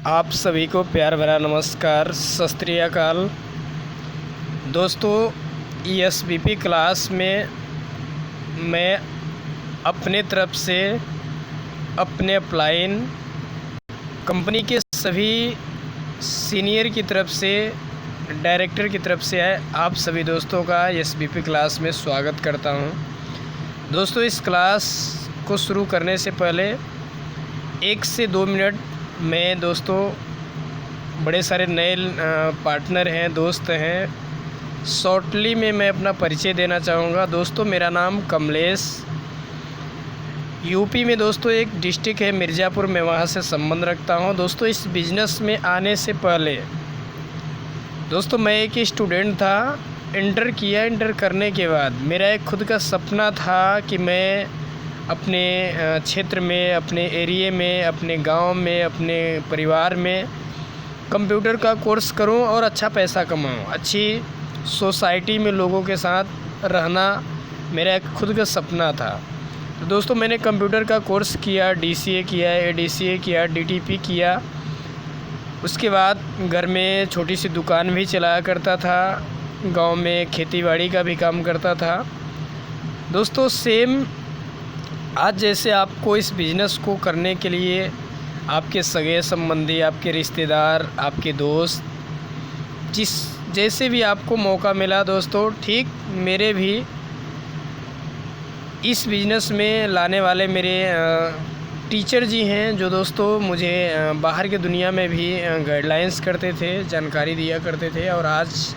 आप सभी को प्यार भरा नमस्कार, सत श्री अकाल। दोस्तों, ESBP क्लास में मैं अपने तरफ से अपने अपलाइन कंपनी के सभी सीनियर की तरफ से, डायरेक्टर की तरफ से आप सभी दोस्तों का ESBP क्लास में स्वागत करता हूं। दोस्तों, इस क्लास को शुरू करने से पहले 1 से 2 मिनट में दोस्तों बड़े सारे नए पार्टनर हैं, दोस्त हैं, शॉर्टली में मैं अपना परिचय देना चाहूँगा। दोस्तों, मेरा नाम कमलेश, यूपी में दोस्तों एक डिस्ट्रिक्ट है मिर्ज़ापुर, मैं वहाँ से संबंध रखता हूँ। दोस्तों, इस बिज़नेस में आने से पहले दोस्तों मैं एक स्टूडेंट था। इंटर करने के बाद मेरा एक खुद का सपना था कि मैं अपने क्षेत्र में, अपने एरिए में, अपने गांव में, अपने परिवार में कंप्यूटर का कोर्स करूं और अच्छा पैसा कमाऊं, अच्छी सोसाइटी में लोगों के साथ रहना मेरा एक खुद का सपना था। तो दोस्तों, मैंने कंप्यूटर का कोर्स किया, DCA किया, ADCA किया, DTP किया। उसके बाद घर में छोटी सी दुकान भी चलाया करता था, गांव में खेतीबाड़ी का भी काम करता था। दोस्तों, सेम आज जैसे आपको इस बिज़नेस को करने के लिए आपके सगे संबंधी, आपके रिश्तेदार, आपके दोस्त, जैसे भी आपको मौका मिला दोस्तों, ठीक मेरे भी इस बिज़नेस में लाने वाले मेरे टीचर जी हैं, जो दोस्तों मुझे बाहर की दुनिया में भी गाइडलाइंस करते थे, जानकारी दिया करते थे। और आज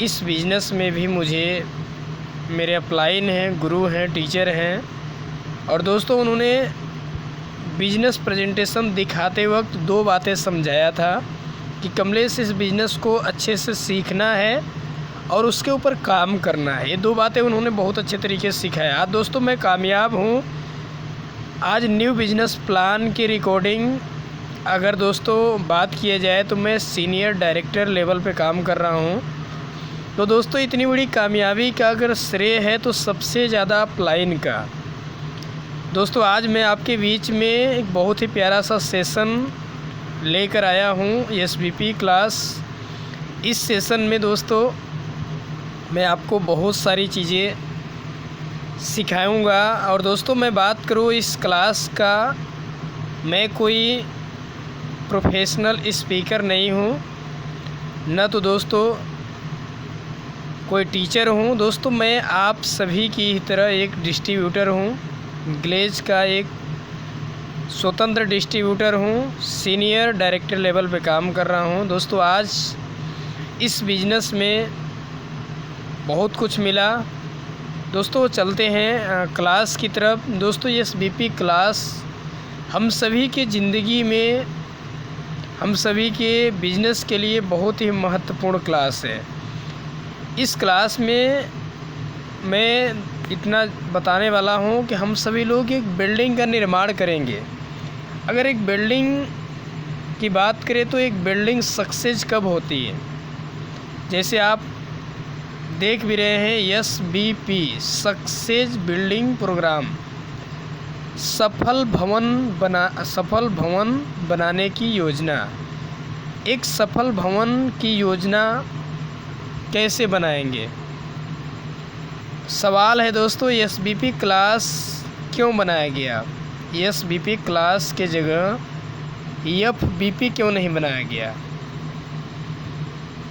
इस बिज़नेस में भी मुझे मेरे अपलाइन हैं, गुरु हैं, टीचर हैं। और दोस्तों, उन्होंने बिज़नेस प्रेजेंटेशन दिखाते वक्त 2 बातें समझाया था कि कमलेश, इस बिज़नेस को अच्छे से सीखना है और उसके ऊपर काम करना है। ये 2 बातें उन्होंने बहुत अच्छे तरीके से सिखाया। आज दोस्तों मैं कामयाब हूँ। आज न्यू बिज़नेस प्लान की रिकॉर्डिंग अगर दोस्तों बात किया जाए तो मैं सीनियर डायरेक्टर लेवल पे काम कर रहा हूँ। तो दोस्तों, इतनी बड़ी कामयाबी का अगर श्रेय है तो सबसे ज़्यादा अपलाइन का। दोस्तों, आज मैं आपके बीच में एक बहुत ही प्यारा सा सेशन लेकर आया हूँ, ESBP क्लास। इस सेशन में दोस्तों मैं आपको बहुत सारी चीज़ें सिखाऊंगा। और दोस्तों, मैं बात करूँ इस क्लास का, मैं कोई प्रोफेशनल स्पीकर नहीं हूँ, न तो दोस्तों कोई टीचर हूँ। दोस्तों, मैं आप सभी की तरह एक डिस्ट्रीब्यूटर हूँ, ग्लेज का एक स्वतंत्र डिस्ट्रीब्यूटर हूँ, सीनियर डायरेक्टर लेवल पे काम कर रहा हूँ। दोस्तों, आज इस बिज़नेस में बहुत कुछ मिला। दोस्तों, चलते हैं क्लास की तरफ। दोस्तों, ESBP क्लास हम सभी के ज़िंदगी में, हम सभी के बिज़नेस के लिए बहुत ही महत्वपूर्ण क्लास है। इस क्लास में मैं इतना बताने वाला हूँ कि हम सभी लोग एक बिल्डिंग का निर्माण करेंगे। अगर एक बिल्डिंग की बात करें तो एक बिल्डिंग सक्सेस कब होती है? जैसे आप देख भी रहे हैं, ESBP सक्सेस बिल्डिंग प्रोग्राम, सफल भवन बनाने की योजना। एक सफल भवन की योजना कैसे बनाएंगे? सवाल है दोस्तों, ESBP क्लास क्यों बनाया गया? ESBP क्लास के जगह FBP क्यों नहीं बनाया गया?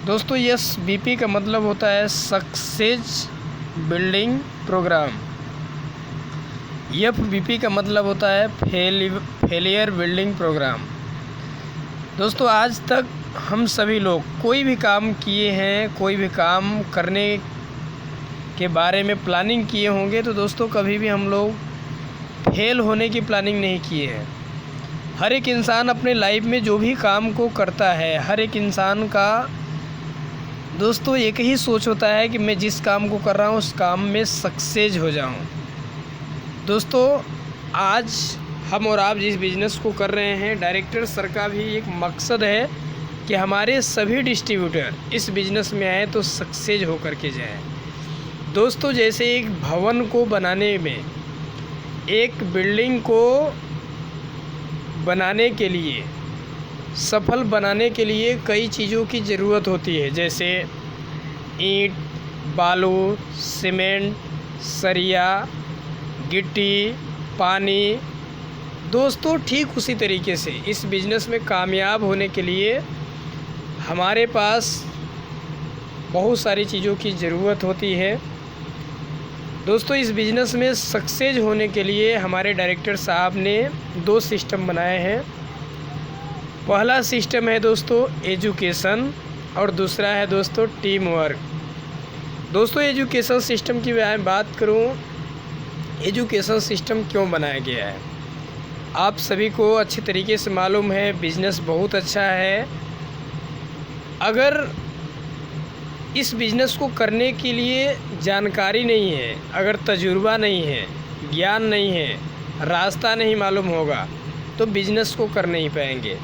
दोस्तों, ESBP का मतलब होता है सक्सेस बिल्डिंग प्रोग्राम। FBP का मतलब होता है फेलियर बिल्डिंग प्रोग्राम। दोस्तों, आज तक हम सभी लोग कोई भी काम किए हैं, कोई भी काम करने के बारे में प्लानिंग किए होंगे, तो दोस्तों कभी भी हम लोग फेल होने की प्लानिंग नहीं किए हैं। हर एक इंसान अपने लाइफ में जो भी काम को करता है, हर एक इंसान का दोस्तों एक ही सोच होता है कि मैं जिस काम को कर रहा हूँ उस काम में सक्सेस हो जाऊँ। दोस्तों, आज हम और आप जिस बिज़नेस को कर रहे हैं, डायरेक्टर सर का भी एक मकसद है कि हमारे सभी डिस्ट्रीब्यूटर इस बिज़नेस में आए तो सक्सेस हो कर के जाएँ। दोस्तों, जैसे एक भवन को बनाने में, एक बिल्डिंग को बनाने के लिए सफल बनाने के लिए कई चीज़ों की ज़रूरत होती है, जैसे ईंट, बालू, सीमेंट, सरिया, गिट्टी, पानी। दोस्तों ठीक उसी तरीके से इस बिज़नेस में कामयाब होने के लिए हमारे पास बहुत सारी चीज़ों की ज़रूरत होती है। दोस्तों इस बिज़नेस में सक्सेस होने के लिए हमारे डायरेक्टर साहब ने 2 सिस्टम बनाए हैं। पहला सिस्टम है दोस्तों एजुकेशन और दूसरा है दोस्तों टीम वर्क। दोस्तों एजुकेशन सिस्टम की मैं बात करूं, एजुकेशन सिस्टम क्यों बनाया गया है आप सभी को अच्छी तरीके से मालूम है। बिज़नेस बहुत अच्छा है। अगर इस बिज़नेस को करने के लिए जानकारी नहीं है, अगर तजुर्बा नहीं है, ज्ञान नहीं है, रास्ता नहीं मालूम होगा तो बिज़नेस को कर नहीं पाएंगे।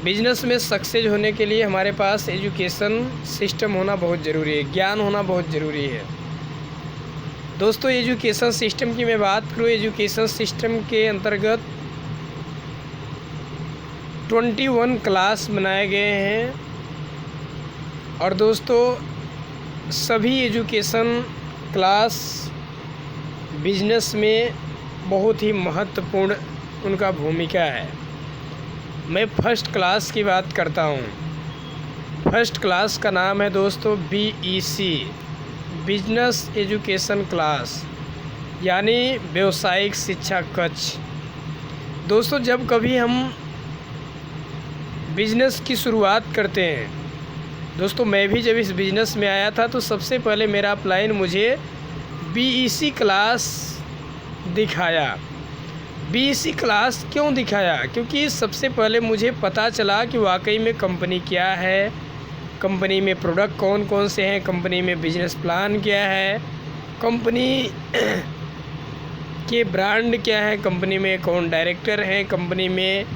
बिज़नेस में सक्सेस होने के लिए हमारे पास एजुकेशन सिस्टम होना बहुत ज़रूरी है, ज्ञान होना बहुत ज़रूरी है। दोस्तों एजुकेशन सिस्टम की मैं बात करूँ, एजुकेशन सिस्टम के अंतर्गत 21 क्लास बनाए गए हैं और दोस्तों सभी एजुकेशन क्लास बिजनेस में बहुत ही महत्वपूर्ण उनका भूमिका है। मैं फ़र्स्ट क्लास की बात करता हूँ। फ़र्स्ट क्लास का नाम है दोस्तों BEC, बिजनेस एजुकेशन क्लास, यानी व्यवसायिक शिक्षा कक्ष। दोस्तों जब कभी हम बिज़नेस की शुरुआत करते हैं, दोस्तों मैं भी जब इस बिज़नेस में आया था तो सबसे पहले मेरा अपलाइन मुझे BEC क्लास दिखाया। BEC क्लास क्यों दिखाया? क्योंकि सबसे पहले मुझे पता चला कि वाकई में कंपनी क्या है, कंपनी में प्रोडक्ट कौन कौन से हैं, कंपनी में बिजनेस प्लान क्या है, कंपनी के ब्रांड क्या है, कंपनी में कौन डायरेक्टर हैं, कंपनी में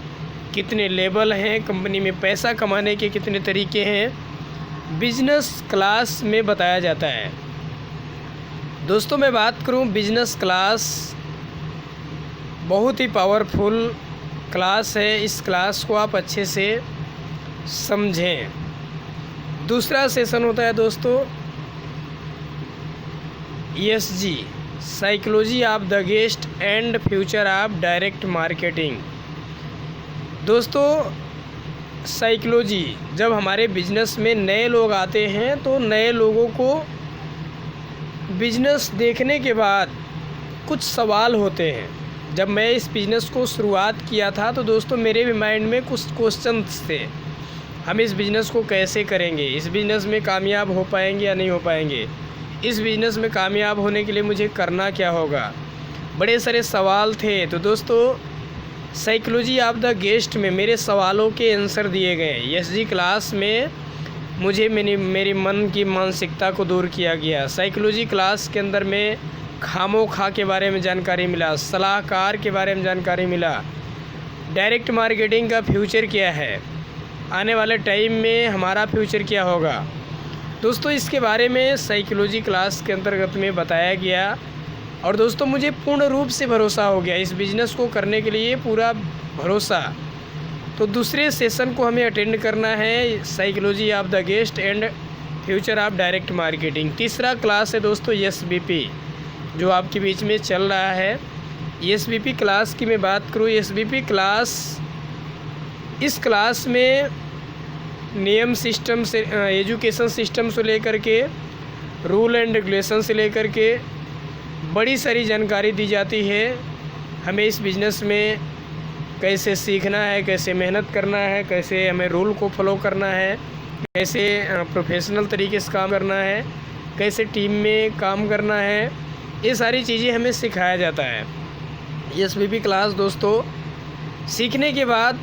कितने लेवल हैं, कंपनी में पैसा कमाने के कितने तरीके हैं, बिजनेस क्लास में बताया जाता है। दोस्तों मैं बात करूं, बिजनेस क्लास बहुत ही पावरफुल क्लास है। इस क्लास को आप अच्छे से समझें। दूसरा सेशन होता है दोस्तों ESG, psychology of the guest and future of direct marketing. दोस्तों साइकोलॉजी, जब हमारे बिजनेस में नए लोग आते हैं तो नए लोगों को बिजनेस देखने के बाद कुछ सवाल होते हैं। जब मैं इस बिज़नेस को शुरुआत किया था तो दोस्तों मेरे भी माइंड में कुछ क्वेश्चंस थे। हम इस बिज़नेस को कैसे करेंगे, इस बिज़नेस में कामयाब हो पाएंगे या नहीं हो पाएंगे, इस बिज़नेस में कामयाब होने के लिए मुझे करना क्या होगा, बड़े सारे सवाल थे। तो दोस्तों साइकोलॉजी ऑफ द गेस्ट में मेरे सवालों के आंसर दिए गए। ESG क्लास में मुझे मेरी मन की मानसिकता को दूर किया गया। साइकोलॉजी क्लास के अंदर में खामोखा के बारे में जानकारी मिला, सलाहकार के बारे में जानकारी मिला, डायरेक्ट मार्केटिंग का फ्यूचर क्या है, आने वाले टाइम में हमारा फ्यूचर क्या होगा। दोस्तों इसके बारे में साइकोलॉजी क्लास के अंतर्गत में बताया गया और दोस्तों मुझे पूर्ण रूप से भरोसा हो गया, इस बिज़नेस को करने के लिए पूरा भरोसा। तो दूसरे सेशन को हमें अटेंड करना है, psychology of the guest and future of direct marketing. तीसरा क्लास है दोस्तों SBP, जो आपके बीच में चल रहा है। SBP क्लास की मैं बात करूँ, SBP क्लास, इस क्लास में नियम सिस्टम से, एजुकेशन सिस्टम से लेकर के रूल एंड रेगुलेशन से लेकर के बड़ी सारी जानकारी दी जाती है। हमें इस बिज़नेस में कैसे सीखना है, कैसे मेहनत करना है, कैसे हमें रूल को फॉलो करना है, कैसे प्रोफेशनल तरीके से काम करना है, कैसे टीम में काम करना है, ये सारी चीज़ें हमें सिखाया जाता है। SBP क्लास दोस्तों सीखने के बाद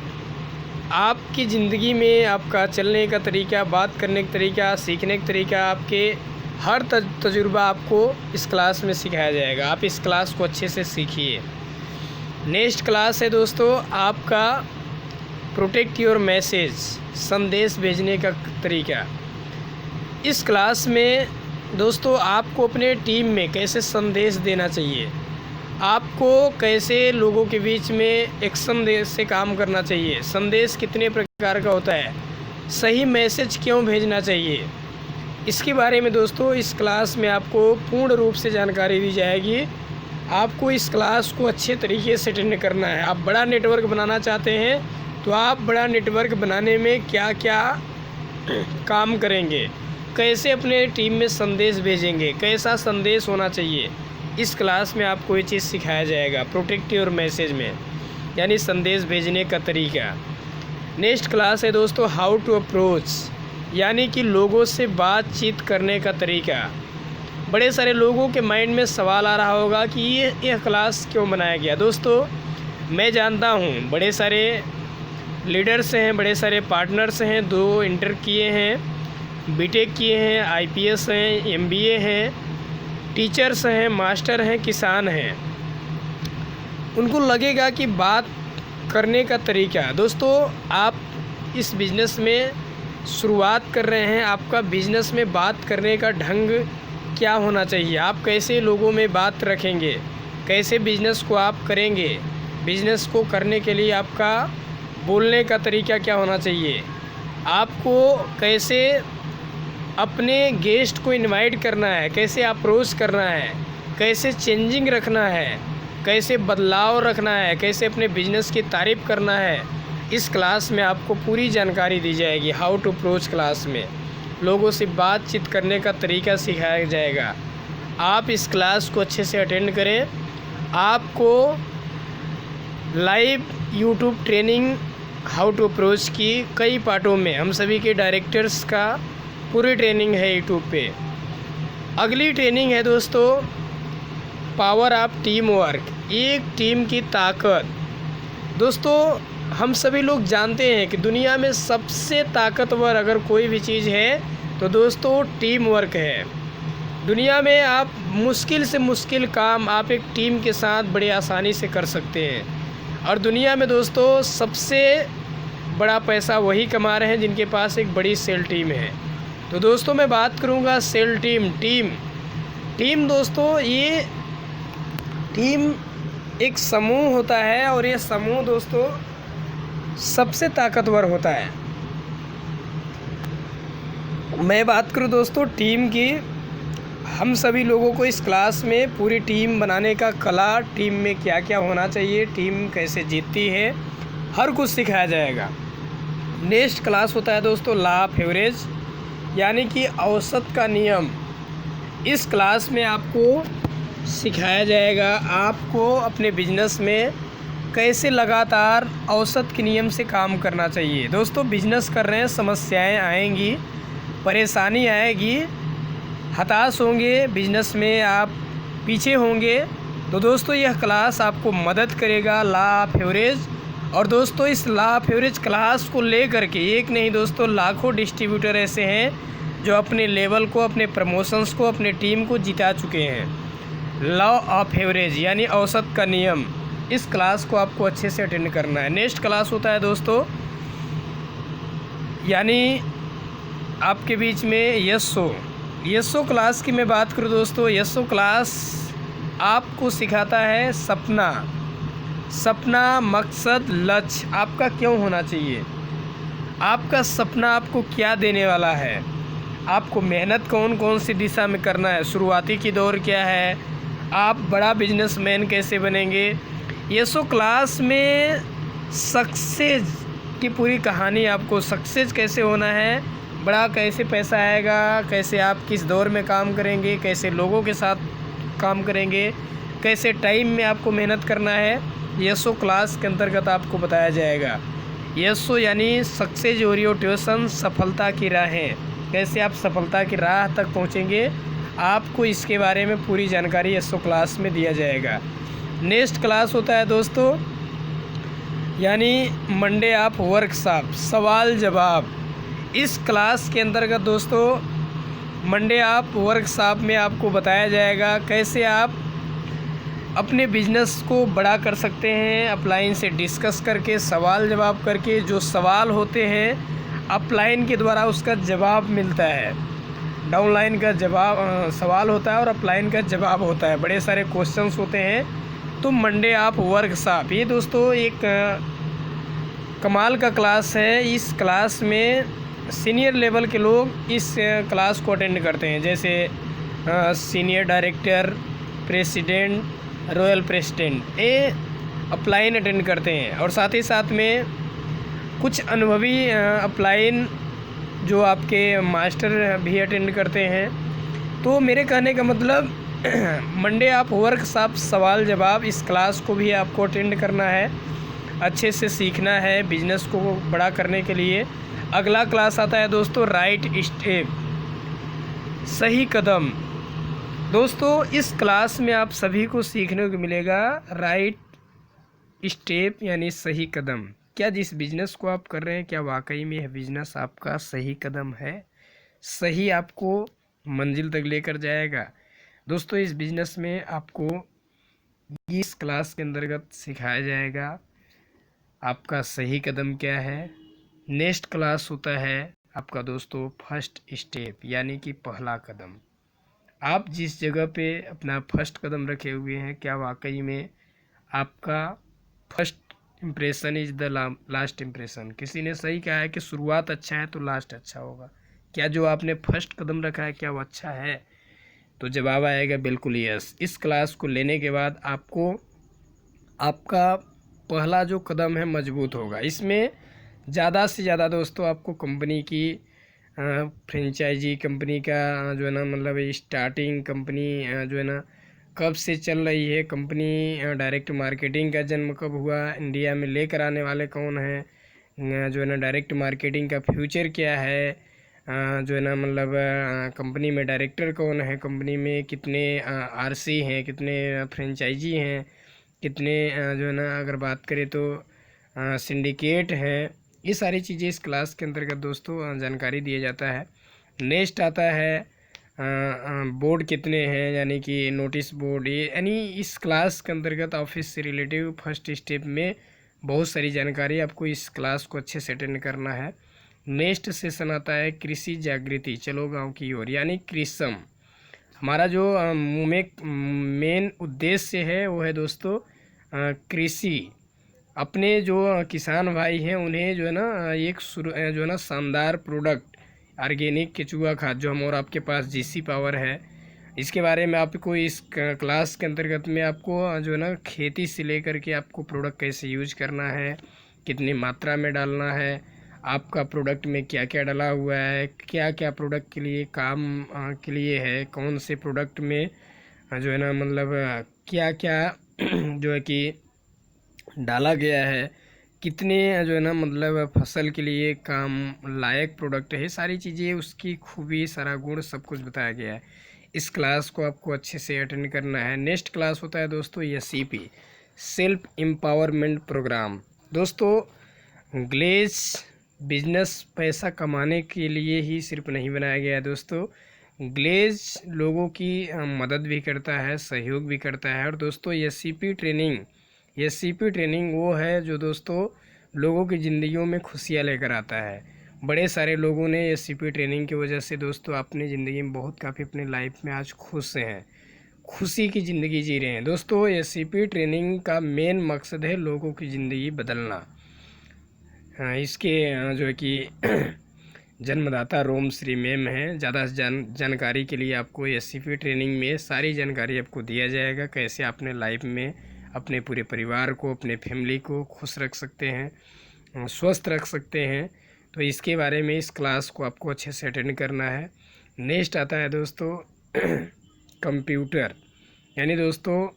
आपकी ज़िंदगी में आपका चलने का तरीका, बात करने का तरीका, सीखने का तरीका, आपके हर तजुर्बा आपको इस क्लास में सिखाया जाएगा। आप इस क्लास को अच्छे से सीखिए। नेक्स्ट क्लास है दोस्तों आपका प्रोटेक्ट योर मैसेज, संदेश भेजने का तरीका। इस क्लास में दोस्तों आपको अपने टीम में कैसे संदेश देना चाहिए, आपको कैसे लोगों के बीच में एक संदेश से काम करना चाहिए, संदेश कितने प्रकार का होता है, सही मैसेज क्यों भेजना चाहिए, इसके बारे में दोस्तों इस क्लास में आपको पूर्ण रूप से जानकारी दी जाएगी। आपको इस क्लास को अच्छे तरीके से अटेंड करना है। आप बड़ा नेटवर्क बनाना चाहते हैं तो आप बड़ा नेटवर्क बनाने में क्या क्या काम करेंगे, कैसे अपने टीम में संदेश भेजेंगे, कैसा संदेश होना चाहिए, इस क्लास में आपको ये चीज़ सिखाया जाएगा। प्रोटेक्ट योर मैसेज में यानी संदेश भेजने का तरीका। नेक्स्ट क्लास है दोस्तों हाउ टू अप्रोच, यानी कि लोगों से बातचीत करने का तरीका। बड़े सारे लोगों के माइंड में सवाल आ रहा होगा कि यह क्लास क्यों बनाया गया। दोस्तों मैं जानता हूँ बड़े सारे लीडर्स हैं, बड़े सारे पार्टनर्स हैं, 2 इंटर किए हैं, बीटेक किए हैं, आईपीएस हैं, एमबीए हैं, टीचर्स हैं, मास्टर हैं, किसान हैं। उनको लगेगा कि बात करने का तरीका, दोस्तों आप इस बिज़नेस में शुरुआत कर रहे हैं, आपका बिज़नेस में बात करने का ढंग क्या होना चाहिए, आप कैसे लोगों में बात रखेंगे, कैसे बिज़नेस को आप करेंगे, बिज़नेस को करने के लिए आपका बोलने का तरीका क्या होना चाहिए, आपको कैसे अपने गेस्ट को इनवाइट करना है, कैसे अप्रोच करना है, कैसे चेंजिंग रखना है, कैसे बदलाव रखना है, कैसे अपने बिजनेस की तारीफ़ करना है। इस क्लास में आपको पूरी जानकारी दी जाएगी। हाउ टू अप्रोच क्लास में लोगों से बातचीत करने का तरीका सिखाया जाएगा। आप इस क्लास को अच्छे से अटेंड करें। आपको live YouTube training how to approach की कई पार्टों में हम सभी के डायरेक्टर्स का पूरी ट्रेनिंग है यूट्यूब पे। अगली ट्रेनिंग है दोस्तों पावर ऑफ टीम वर्क, एक टीम की ताकत। दोस्तों हम सभी लोग जानते हैं कि दुनिया में सबसे ताकतवर अगर कोई भी चीज़ है तो दोस्तों टीम वर्क है। दुनिया में आप मुश्किल से मुश्किल काम आप एक टीम के साथ बड़ी आसानी से कर सकते हैं। और दुनिया में दोस्तों सबसे बड़ा पैसा वही कमा रहे हैं जिनके पास एक बड़ी सेल टीम है। तो दोस्तों मैं बात करूंगा सेल टीम दोस्तों, ये टीम एक समूह होता है और ये समूह दोस्तों सबसे ताकतवर होता है। मैं बात करूं दोस्तों टीम की, हम सभी लोगों को इस क्लास में पूरी टीम बनाने का कला, टीम में क्या क्या होना चाहिए, टीम कैसे जीतती है, हर कुछ सिखाया जाएगा। नेक्स्ट क्लास होता है दोस्तों लॉ ऑफ एवरेज, यानी कि औसत का नियम। इस क्लास में आपको सिखाया जाएगा आपको अपने बिजनेस में कैसे लगातार औसत के नियम से काम करना चाहिए। दोस्तों बिजनेस कर रहे हैं, समस्याएं आएंगी, परेशानी आएगी, हताश होंगे, बिजनेस में आप पीछे होंगे, तो दोस्तों यह क्लास आपको मदद करेगा लॉ ऑफ एवरेज। और दोस्तों इस लॉ ऑफ एवरेज क्लास को लेकर के एक नहीं दोस्तों लाखों डिस्ट्रीब्यूटर ऐसे हैं जो अपने लेवल को, अपने प्रमोशंस को, अपने टीम को जिता चुके हैं। लॉ ऑफ एवरेज यानी औसत का नियम, इस क्लास को आपको अच्छे से अटेंड करना है। नेक्स्ट क्लास होता है दोस्तों यानी आपके बीच में यशो क्लास की मैं बात करूं दोस्तों, यशो क्लास आपको सिखाता है सपना, मकसद, लक्ष्य आपका क्यों होना चाहिए, आपका सपना आपको क्या देने वाला है, आपको मेहनत कौन कौन सी दिशा में करना है, शुरुआती की दौर क्या है, आप बड़ा बिजनेसमैन कैसे बनेंगे। यशो क्लास में सक्सेस की पूरी कहानी, आपको सक्सेस कैसे होना है, बड़ा कैसे पैसा आएगा, कैसे आप किस दौर में काम करेंगे, कैसे लोगों के साथ काम करेंगे, कैसे टाइम में आपको मेहनत करना है, यशो क्लास के अंतर्गत आपको बताया जाएगा। यशो यानी सक्सेस ओरिएंटेशन, सफलता की राहें, कैसे आप सफलता की राह तक पहुंचेंगे, आपको इसके बारे में पूरी जानकारी यशो क्लास में दिया जाएगा। नेक्स्ट क्लास होता है दोस्तों यानी मंडे ऑफ वर्कशॉप, सवाल जवाब। इस क्लास के अंतर्गत दोस्तों मंडे ऑफ वर्कशॉप में आपको बताया जाएगा कैसे आप अपने बिजनेस को बड़ा कर सकते हैं, अपलाइन से डिस्कस करके, सवाल जवाब करके। जो सवाल होते हैं अपलाइन के द्वारा उसका जवाब मिलता है, डाउनलाइन का जवाब सवाल होता है और अपलाइन का जवाब होता है। बड़े सारे क्वेश्चंस होते हैं तो मंडे ऑफ वर्कशॉप, ये दोस्तों एक कमाल का क्लास है। इस क्लास में सीनियर लेवल के लोग इस क्लास को अटेंड करते हैं, जैसे senior director, president, royal president, ये अपलाइन अटेंड करते हैं। और साथ ही साथ में कुछ अनुभवी अपलाइन जो आपके मास्टर भी अटेंड करते हैं। तो मेरे कहने का मतलब मंडे आप वर्कशॉप सवाल जवाब, इस क्लास को भी आपको अटेंड करना है, अच्छे से सीखना है बिजनेस को बड़ा करने के लिए। अगला क्लास आता है दोस्तों राइट स्टेप, सही कदम। दोस्तों इस क्लास में आप सभी को सीखने को मिलेगा राइट स्टेप यानी सही कदम। क्या जिस बिज़नेस को आप कर रहे हैं, क्या वाकई में यह बिज़नेस आपका सही कदम है, सही आपको मंजिल तक लेकर जाएगा। दोस्तों इस बिज़नेस में आपको इस क्लास के अंतर्गत सिखाया जाएगा आपका सही कदम क्या है। नेक्स्ट क्लास होता है आपका दोस्तों फर्स्ट स्टेप यानी कि पहला कदम। आप जिस जगह पे अपना फर्स्ट कदम रखे हुए हैं, क्या वाकई में आपका first impression is the last impression. किसी ने सही कहा है कि शुरुआत अच्छा है तो लास्ट अच्छा होगा। क्या जो आपने फर्स्ट कदम रखा है क्या वो अच्छा है? तो जवाब आएगा बिल्कुल यस। इस क्लास को लेने के बाद आपको आपका पहला जो कदम है मजबूत होगा। इसमें ज़्यादा से ज़्यादा दोस्तों आपको कंपनी की फ्रेंचाइजी, कंपनी का जो है ना मतलब स्टार्टिंग, कंपनी जो है ना कब से चल रही है, कंपनी डायरेक्ट मार्केटिंग का जन्म कब हुआ, इंडिया में लेकर आने वाले कौन हैं, जो है ना डायरेक्ट मार्केटिंग का फ्यूचर क्या है, जो है ना मतलब कंपनी में डायरेक्टर कौन है, कंपनी में कितने आरसी हैं, कितने फ्रेंचाइजी हैं, कितने जो है ना अगर बात करें तो सिंडिकेट हैं। ये सारी चीज़ें इस क्लास के अंतर्गत दोस्तों जानकारी दिया जाता है। नेक्स्ट आता है बोर्ड कितने हैं यानी कि नोटिस बोर्ड, ये यानी इस क्लास के अंतर्गत ऑफिस से रिलेटिव फर्स्ट स्टेप में बहुत सारी जानकारी आपको इस क्लास को अच्छे से अटेंड करना है। नेक्स्ट सेशन आता है कृषि जागृति, चलो गांव की ओर यानी कृषम। हमारा जो मेन उद्देश्य है वो है दोस्तों कृषि। अपने जो किसान भाई हैं उन्हें जो है ना एक जो है ना शानदार प्रोडक्ट ऑर्गेनिक केचुआ खाद जो हम और आपके पास जीसी पावर है, इसके बारे में आपको इस क्लास के अंतर्गत में आपको जो है ना खेती से लेकर के आपको प्रोडक्ट कैसे यूज करना है, कितनी मात्रा में डालना है, आपका प्रोडक्ट में क्या क्या डला हुआ है, क्या क्या प्रोडक्ट के लिए काम के लिए है, कौन से प्रोडक्ट में जो है ना मतलब क्या क्या जो है कि डाला गया है, कितने जो है ना मतलब फसल के लिए काम लायक प्रोडक्ट है, सारी चीज़ें उसकी खूबी, सारा गुण सब कुछ बताया गया है। इस क्लास को आपको अच्छे से अटेंड करना है। नेक्स्ट क्लास होता है दोस्तों SEP, सेल्फ एम्पावरमेंट प्रोग्राम। दोस्तों ग्लेज बिजनेस पैसा कमाने के लिए ही सिर्फ नहीं बनाया गया है दोस्तों, ग्लेज लोगों की मदद भी करता है, सहयोग भी करता है। और दोस्तों SCP ट्रेनिंग वो है जो दोस्तों लोगों की ज़िंदगियों में खुशियाँ लेकर आता है। बड़े सारे लोगों ने SCP ट्रेनिंग की वजह से दोस्तों अपनी ज़िंदगी में बहुत काफ़ी अपने लाइफ में आज खुश हैं, खुशी की ज़िंदगी जी रहे हैं। दोस्तों SCP ट्रेनिंग का मेन मकसद है लोगों की ज़िंदगी बदलना। इसके जो है कि जन्मदाता रोम श्री मैम हैं। ज़्यादा जानकारी के लिए आपको SCP ट्रेनिंग में सारी जानकारी आपको दिया जाएगा, कैसे अपने लाइफ में अपने पूरे परिवार को, अपने फैमिली को खुश रख सकते हैं, स्वस्थ रख सकते हैं। तो इसके बारे में इस क्लास को आपको अच्छे से अटेंड करना है। नेक्स्ट आता है दोस्तों कंप्यूटर, यानी दोस्तों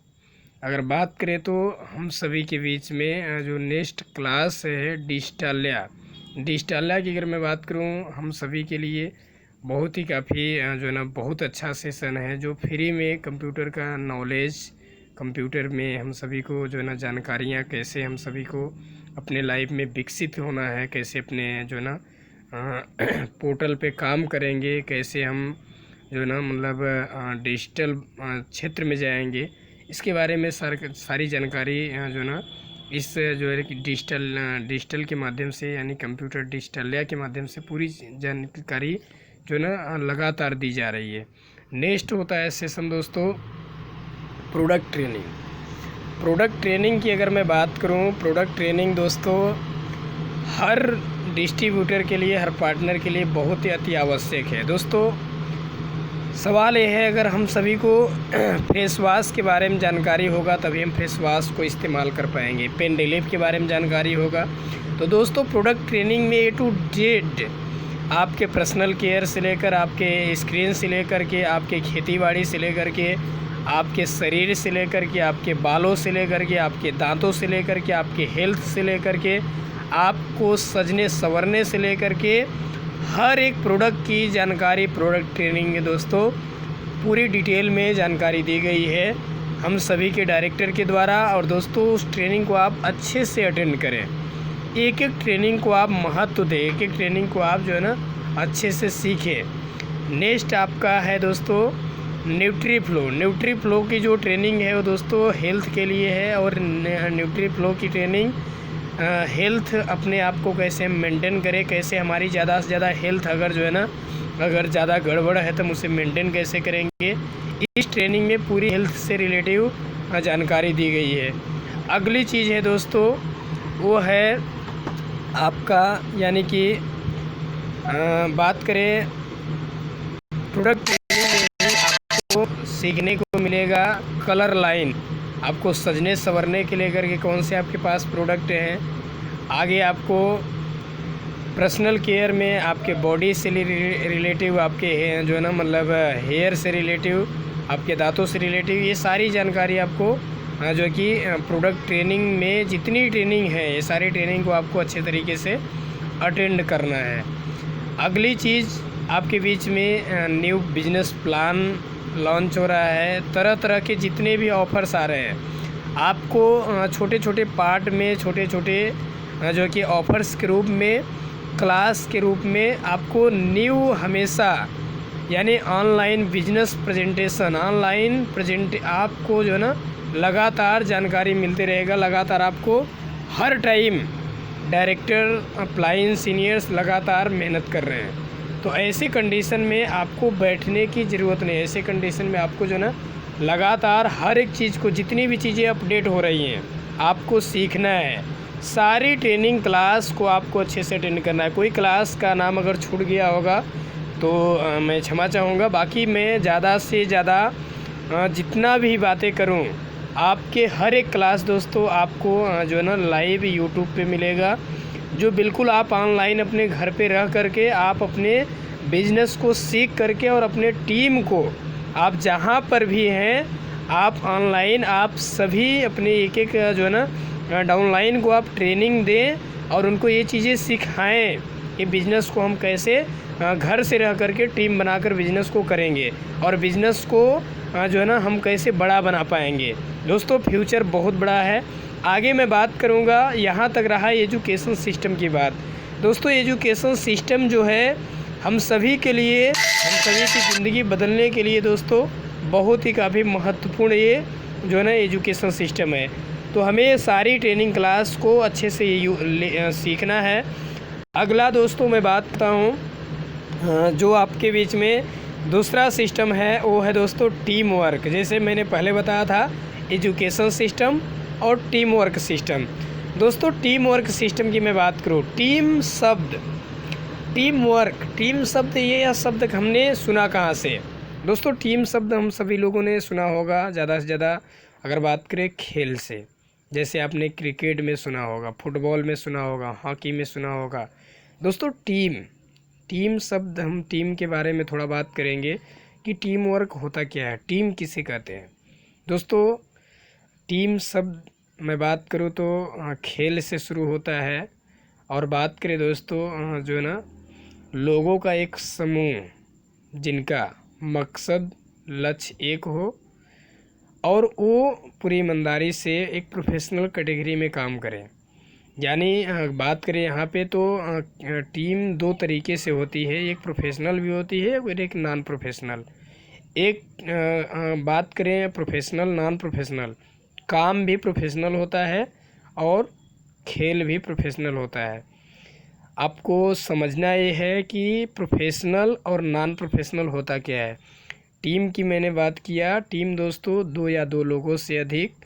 अगर बात करें तो हम सभी के बीच में जो नेक्स्ट क्लास है डिजिटालिया की अगर मैं बात करूं, हम सभी के लिए बहुत ही काफ़ी जो है ना बहुत अच्छा सेशन है, जो फ्री में कंप्यूटर का नॉलेज, कंप्यूटर में हम सभी को जो है ना जानकारियाँ, कैसे हम सभी को अपने लाइफ में विकसित होना है, कैसे अपने जो है ना पोर्टल पे काम करेंगे, कैसे हम जो है ना मतलब डिजिटल क्षेत्र में जाएंगे, इसके बारे में सारी जानकारी जो है ना इस जो है कि डिजिटल के माध्यम से यानी कंप्यूटर डिजिटलिया के माध्यम से पूरी जानकारी जो है ना लगातार दी जा रही है। नेक्स्ट होता है सेशन दोस्तों प्रोडक्ट ट्रेनिंग। प्रोडक्ट ट्रेनिंग की अगर मैं बात करूं, प्रोडक्ट ट्रेनिंग दोस्तों हर डिस्ट्रीब्यूटर के लिए, हर पार्टनर के लिए बहुत ही अति आवश्यक है। दोस्तों सवाल ये है, अगर हम सभी को फेस वॉश के बारे में जानकारी होगा तभी हम फेस वॉश को इस्तेमाल कर पाएंगे, पेन रिलीफ के बारे में जानकारी होगा। तो दोस्तों प्रोडक्ट ट्रेनिंग में A to Z आपके पर्सनल केयर से लेकर, आपके स्क्रीन से लेकर के, आपके खेतीबाड़ी से लेकर के, आपके शरीर से लेकर के, आपके बालों से लेकर के, आपके दांतों से लेकर के, आपके हेल्थ से लेकर के, आपको सजने संवरने से लेकर के हर एक प्रोडक्ट की जानकारी प्रोडक्ट ट्रेनिंग में दोस्तों पूरी डिटेल में जानकारी दी गई है हम सभी के डायरेक्टर के द्वारा। और दोस्तों उस ट्रेनिंग को आप अच्छे से अटेंड करें, एक एक ट्रेनिंग को आप महत्व दें, एक एक ट्रेनिंग को आप जो है ना अच्छे से सीखें। नेक्स्ट आपका है दोस्तों न्यूट्रीफ्लो। न्यूट्रीफ्लो की जो ट्रेनिंग है वो दोस्तों हेल्थ के लिए है। और न्यूट्रीफ्लो की ट्रेनिंग हेल्थ अपने आप को कैसे हम मेंटेन करें, कैसे हमारी ज़्यादा से ज़्यादा हेल्थ अगर जो है ना अगर ज़्यादा गड़बड़ है तो हम उसे मेंटेन कैसे करेंगे, इस ट्रेनिंग में पूरी हेल्थ से रिलेटिव जानकारी दी गई है। अगली चीज़ है दोस्तों वो है आपका यानी कि बात करें प्रोडक्ट ट्रेनिंग में आपको सीखने को मिलेगा कलर लाइन, आपको सजने संवरने के लेकर के कौन से आपके पास प्रोडक्ट हैं। आगे आपको पर्सनल केयर में आपके बॉडी से रिलेटिव, आपके जो है ना मतलब हेयर से रिलेटिव, आपके दांतों से रिलेटिव, ये सारी जानकारी आपको जो कि प्रोडक्ट ट्रेनिंग में जितनी ट्रेनिंग है ये सारी ट्रेनिंग को आपको अच्छे तरीके से अटेंड करना है। अगली चीज़ आपके बीच में न्यू बिजनेस प्लान लॉन्च हो रहा है। तरह तरह के जितने भी ऑफ़र्स आ रहे हैं आपको छोटे छोटे पार्ट में, छोटे छोटे जो कि ऑफ़र्स के रूप में, क्लास के रूप में आपको न्यू हमेशा यानी online business presentation, online present आपको जो है ना लगातार जानकारी मिलते रहेगा। लगातार आपको हर टाइम डायरेक्टर, अप्लाइन, सीनियर्स लगातार मेहनत कर रहे हैं। तो ऐसे कंडीशन में आपको बैठने की ज़रूरत नहीं, ऐसे कंडीशन में आपको जो ना लगातार हर एक चीज़ को, जितनी भी चीज़ें अपडेट हो रही हैं आपको सीखना है। सारी ट्रेनिंग क्लास को आपको अच्छे से अटेंड करना है। कोई क्लास का नाम अगर छूट गया होगा तो मैं क्षमा चाहूँगा। बाकी मैं ज़्यादा से ज़्यादा जितना भी बातें करूँ आपके हर एक क्लास दोस्तों आपको जो है ना लाइव यूट्यूब पे मिलेगा, जो बिल्कुल आप ऑनलाइन अपने घर पे रह करके आप अपने बिजनेस को सीख करके और अपने टीम को आप जहाँ पर भी हैं आप ऑनलाइन आप सभी अपने एक एक जो है ना डाउनलाइन को आप ट्रेनिंग दें और उनको ये चीज़ें सिखाएं कि बिज़नेस को हम कैसे घर से रह करके टीम बनाकर बिज़नेस को करेंगे और बिज़नेस को जो है ना हम कैसे बड़ा बना पाएंगे। दोस्तों फ्यूचर बहुत बड़ा है। आगे मैं बात करूँगा, यहाँ तक रहा एजुकेशन सिस्टम की बात। दोस्तों एजुकेशन सिस्टम जो है हम सभी के लिए, हम सभी की ज़िंदगी बदलने के लिए दोस्तों बहुत ही काफ़ी महत्वपूर्ण ये जो है ना एजुकेशन सिस्टम है। तो हमें सारी ट्रेनिंग क्लास को अच्छे से सीखना है। अगला दोस्तों मैं बात करता हूँ जो आपके बीच में दूसरा सिस्टम है वो है दोस्तों टीम वर्क। जैसे मैंने पहले बताया था एजुकेशन सिस्टम और टीम वर्क सिस्टम। दोस्तों टीम वर्क सिस्टम की मैं बात करूँ, टीम शब्द, टीम वर्क, टीम शब्द ये या शब्द हमने सुना कहाँ से? दोस्तों टीम शब्द हम सभी लोगों ने सुना होगा ज़्यादा से ज़्यादा अगर बात करें खेल से, जैसे आपने क्रिकेट में सुना होगा, फुटबॉल में सुना होगा, हॉकी में सुना होगा। दोस्तों टीम शब्द, हम टीम के बारे में थोड़ा बात करेंगे कि टीम वर्क होता क्या है, टीम किसे कहते हैं। दोस्तों टीम शब्द मैं बात करूँ तो खेल से शुरू होता है और बात करें दोस्तों जो है ना लोगों का एक समूह जिनका मकसद लक्ष्य एक हो और वो पूरी ईमानदारी से एक प्रोफेशनल कैटेगरी में काम करें। यानी बात करें यहाँ पे तो टीम दो तरीके से होती है, एक प्रोफेशनल भी होती है और एक नॉन प्रोफेशनल। एक बात करें प्रोफेशनल नॉन प्रोफेशनल, काम भी प्रोफेशनल होता है और खेल भी प्रोफेशनल होता है। आपको समझना ये है कि प्रोफेशनल और नॉन प्रोफेशनल होता क्या है। टीम की मैंने बात किया, टीम दोस्तों दो या दो लोगों से अधिक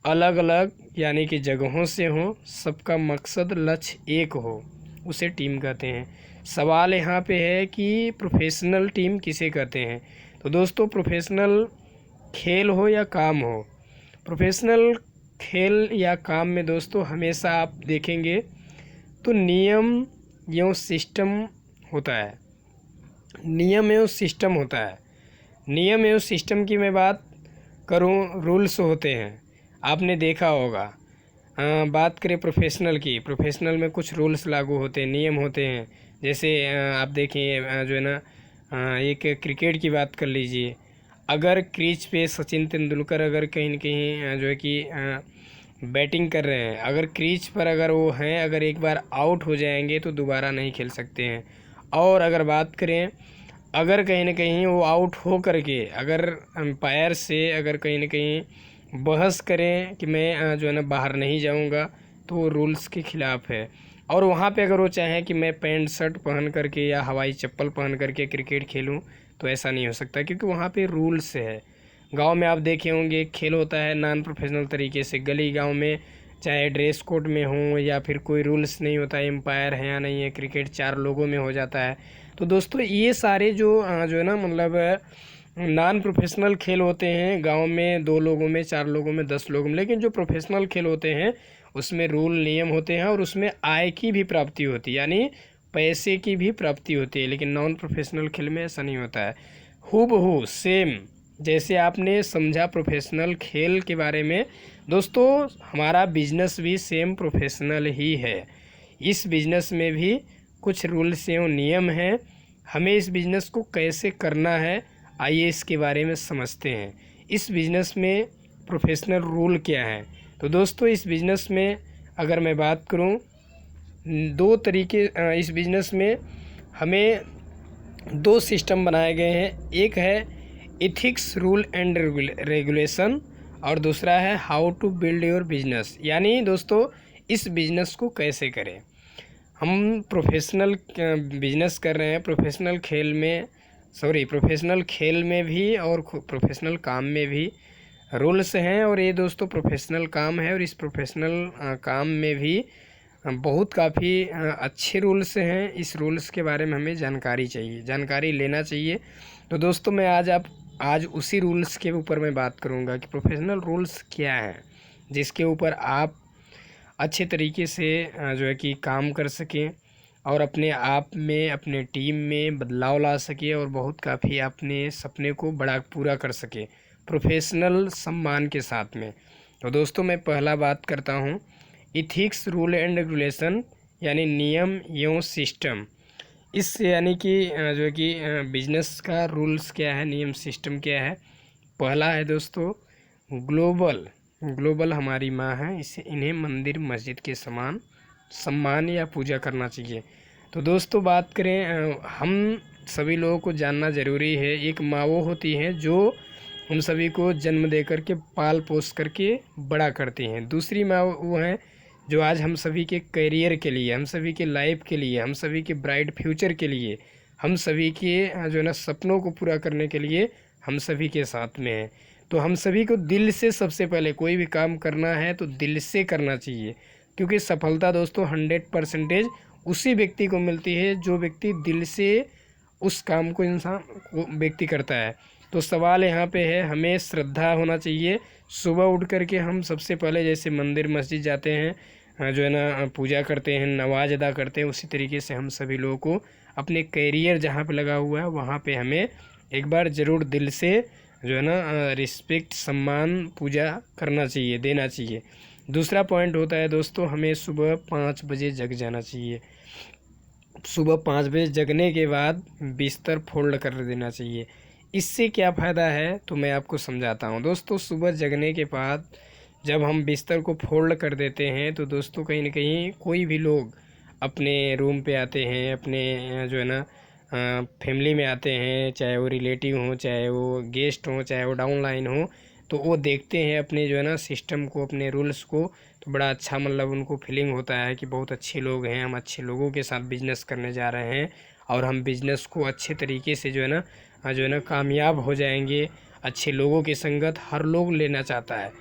अलग अलग यानी कि जगहों से हों, सबका मकसद लक्ष्य एक हो, उसे टीम कहते हैं। सवाल यहाँ पे है कि प्रोफेशनल टीम किसे कहते हैं। तो दोस्तों प्रोफेशनल खेल हो या काम हो, प्रोफेशनल खेल या काम में दोस्तों हमेशा आप देखेंगे तो नियम एवं सिस्टम होता है। नियम एवं सिस्टम होता है। नियम एवं सिस्टम की मैं बात करूं, रूल्स होते हैं, आपने देखा होगा। बात करें प्रोफेशनल की, प्रोफेशनल में कुछ रूल्स लागू होते हैं, नियम होते हैं। जैसे आप देखिए जो है ना, एक क्रिकेट की बात कर लीजिए। अगर क्रीज पे सचिन तेंदुलकर अगर कहीं न कहीं जो है कि बैटिंग कर रहे हैं, अगर क्रीज पर अगर वो हैं, अगर एक बार आउट हो जाएंगे तो दोबारा नहीं खेल सकते हैं। और अगर बात करें, अगर कहीं न कहीं वो आउट हो करके अगर अंपायर से अगर कहीं न कहीं बहस करें कि मैं जो है ना बाहर नहीं जाऊंगा, तो वो रूल्स के ख़िलाफ़ है। और वहाँ पे अगर वो चाहें कि मैं पैंट शर्ट पहन करके या हवाई चप्पल पहन करके क्रिकेट खेलूं, तो ऐसा नहीं हो सकता, क्योंकि वहाँ पे रूल्स है। गांव में आप देखे होंगे खेल होता है नॉन प्रोफेशनल तरीके से, गली गांव में चाहे ड्रेस कोड में हो या फिर कोई रूल्स नहीं होता है, एम्पायर है या नहीं है, क्रिकेट 4 लोगों में हो जाता है। तो दोस्तों ये सारे जो है ना, मतलब नॉन प्रोफेशनल खेल होते हैं गांव में 2 लोगों में, 4 लोगों में, 10 लोगों में। लेकिन जो प्रोफेशनल खेल होते हैं उसमें रूल नियम होते हैं और उसमें आय की भी प्राप्ति होती है, यानी पैसे की भी प्राप्ति होती है। लेकिन नॉन प्रोफेशनल खेल में ऐसा नहीं होता है। हूबहू सेम जैसे आपने समझा प्रोफेशनल खेल के बारे में, दोस्तों हमारा बिजनेस भी सेम प्रोफेशनल ही है। इस बिजनेस में भी कुछ रूल्स एवं नियम हैं। हमें इस बिज़नेस को कैसे करना है, आइए इसके बारे में समझते हैं। इस बिज़नेस में प्रोफेशनल रूल क्या है। तो दोस्तों इस बिज़नेस में अगर मैं बात करूं, 2 तरीके इस बिज़नेस में हमें 2 सिस्टम बनाए गए हैं। एक है एथिक्स रूल एंड रेगुलेशन और दूसरा है how to build your business, यानी दोस्तों इस बिज़नेस को कैसे करें। हम प्रोफेशनल बिजनेस कर रहे हैं, प्रोफेशनल खेल में भी और प्रोफेशनल काम में भी रूल्स हैं। और ये दोस्तों प्रोफेशनल काम है और इस प्रोफेशनल काम में भी बहुत काफ़ी अच्छे रूल्स हैं। इस रूल्स के बारे में हमें जानकारी लेना चाहिए। तो दोस्तों मैं आज उसी रूल्स के ऊपर मैं बात करूंगा कि प्रोफेशनल रूल्स क्या हैं, जिसके ऊपर आप अच्छे तरीके से जो है कि काम कर सकें और अपने आप में, अपने टीम में बदलाव ला सके और बहुत काफ़ी अपने सपने को बड़ा पूरा कर सके प्रोफेशनल सम्मान के साथ में। तो दोस्तों मैं पहला बात करता हूँ इथिक्स रूल एंड रेगुलेशन, यानी नियम एवं सिस्टम। इससे यानी कि जो है कि बिजनेस का रूल्स क्या है, नियम सिस्टम क्या है। पहला है दोस्तों ग्लोबल हमारी माँ है, इन्हें मंदिर मस्जिद के समान सम्मान या पूजा करना चाहिए। तो दोस्तों बात करें, हम सभी लोगों को जानना ज़रूरी है, एक माँ वो होती हैं जो हम सभी को जन्म दे करके पाल पोस करके बड़ा करती हैं। दूसरी माँ वो हैं जो आज हम सभी के करियर के लिए, हम सभी के लाइफ के लिए, हम सभी के ब्राइट फ्यूचर के लिए, हम सभी के जो है ना सपनों को पूरा करने के लिए हम सभी के साथ में है। तो हम सभी को दिल से, सबसे पहले कोई भी काम करना है तो दिल से करना चाहिए, क्योंकि सफलता दोस्तों 100% उसी व्यक्ति को मिलती है जो व्यक्ति दिल से उस काम को व्यक्ति करता है। तो सवाल यहाँ पे है, हमें श्रद्धा होना चाहिए। सुबह उठ करके हम सबसे पहले जैसे मंदिर मस्जिद जाते हैं, जो है ना पूजा करते हैं, नमाज अदा करते हैं, उसी तरीके से हम सभी लोगों को अपने करियर जहाँ पे लगा हुआ है वहाँ पे हमें एक बार ज़रूर दिल से जो है ना रिस्पेक्ट, सम्मान, पूजा करना चाहिए, देना चाहिए। दूसरा पॉइंट होता है दोस्तों, हमें सुबह 5 बजे जग जाना चाहिए। सुबह 5 बजे जगने के बाद बिस्तर फोल्ड कर देना चाहिए। इससे क्या फ़ायदा है तो मैं आपको समझाता हूँ। दोस्तों सुबह जगने के बाद जब हम बिस्तर को फोल्ड कर देते हैं तो दोस्तों कहीं ना कहीं कोई भी लोग अपने रूम पे आते हैं, अपने जो है ना फैमिली में आते हैं, चाहे वो रिलेटिव हों, चाहे वो गेस्ट हों, चाहे वो डाउनलाइन हो, तो वो देखते हैं अपने जो है ना सिस्टम को, अपने रूल्स को, तो बड़ा अच्छा मतलब उनको फीलिंग होता है कि बहुत अच्छे लोग हैं, हम अच्छे लोगों के साथ बिजनेस करने जा रहे हैं और हम बिजनेस को अच्छे तरीके से जो है ना कामयाब हो जाएंगे। अच्छे लोगों की संगत हर लोग लेना चाहता है।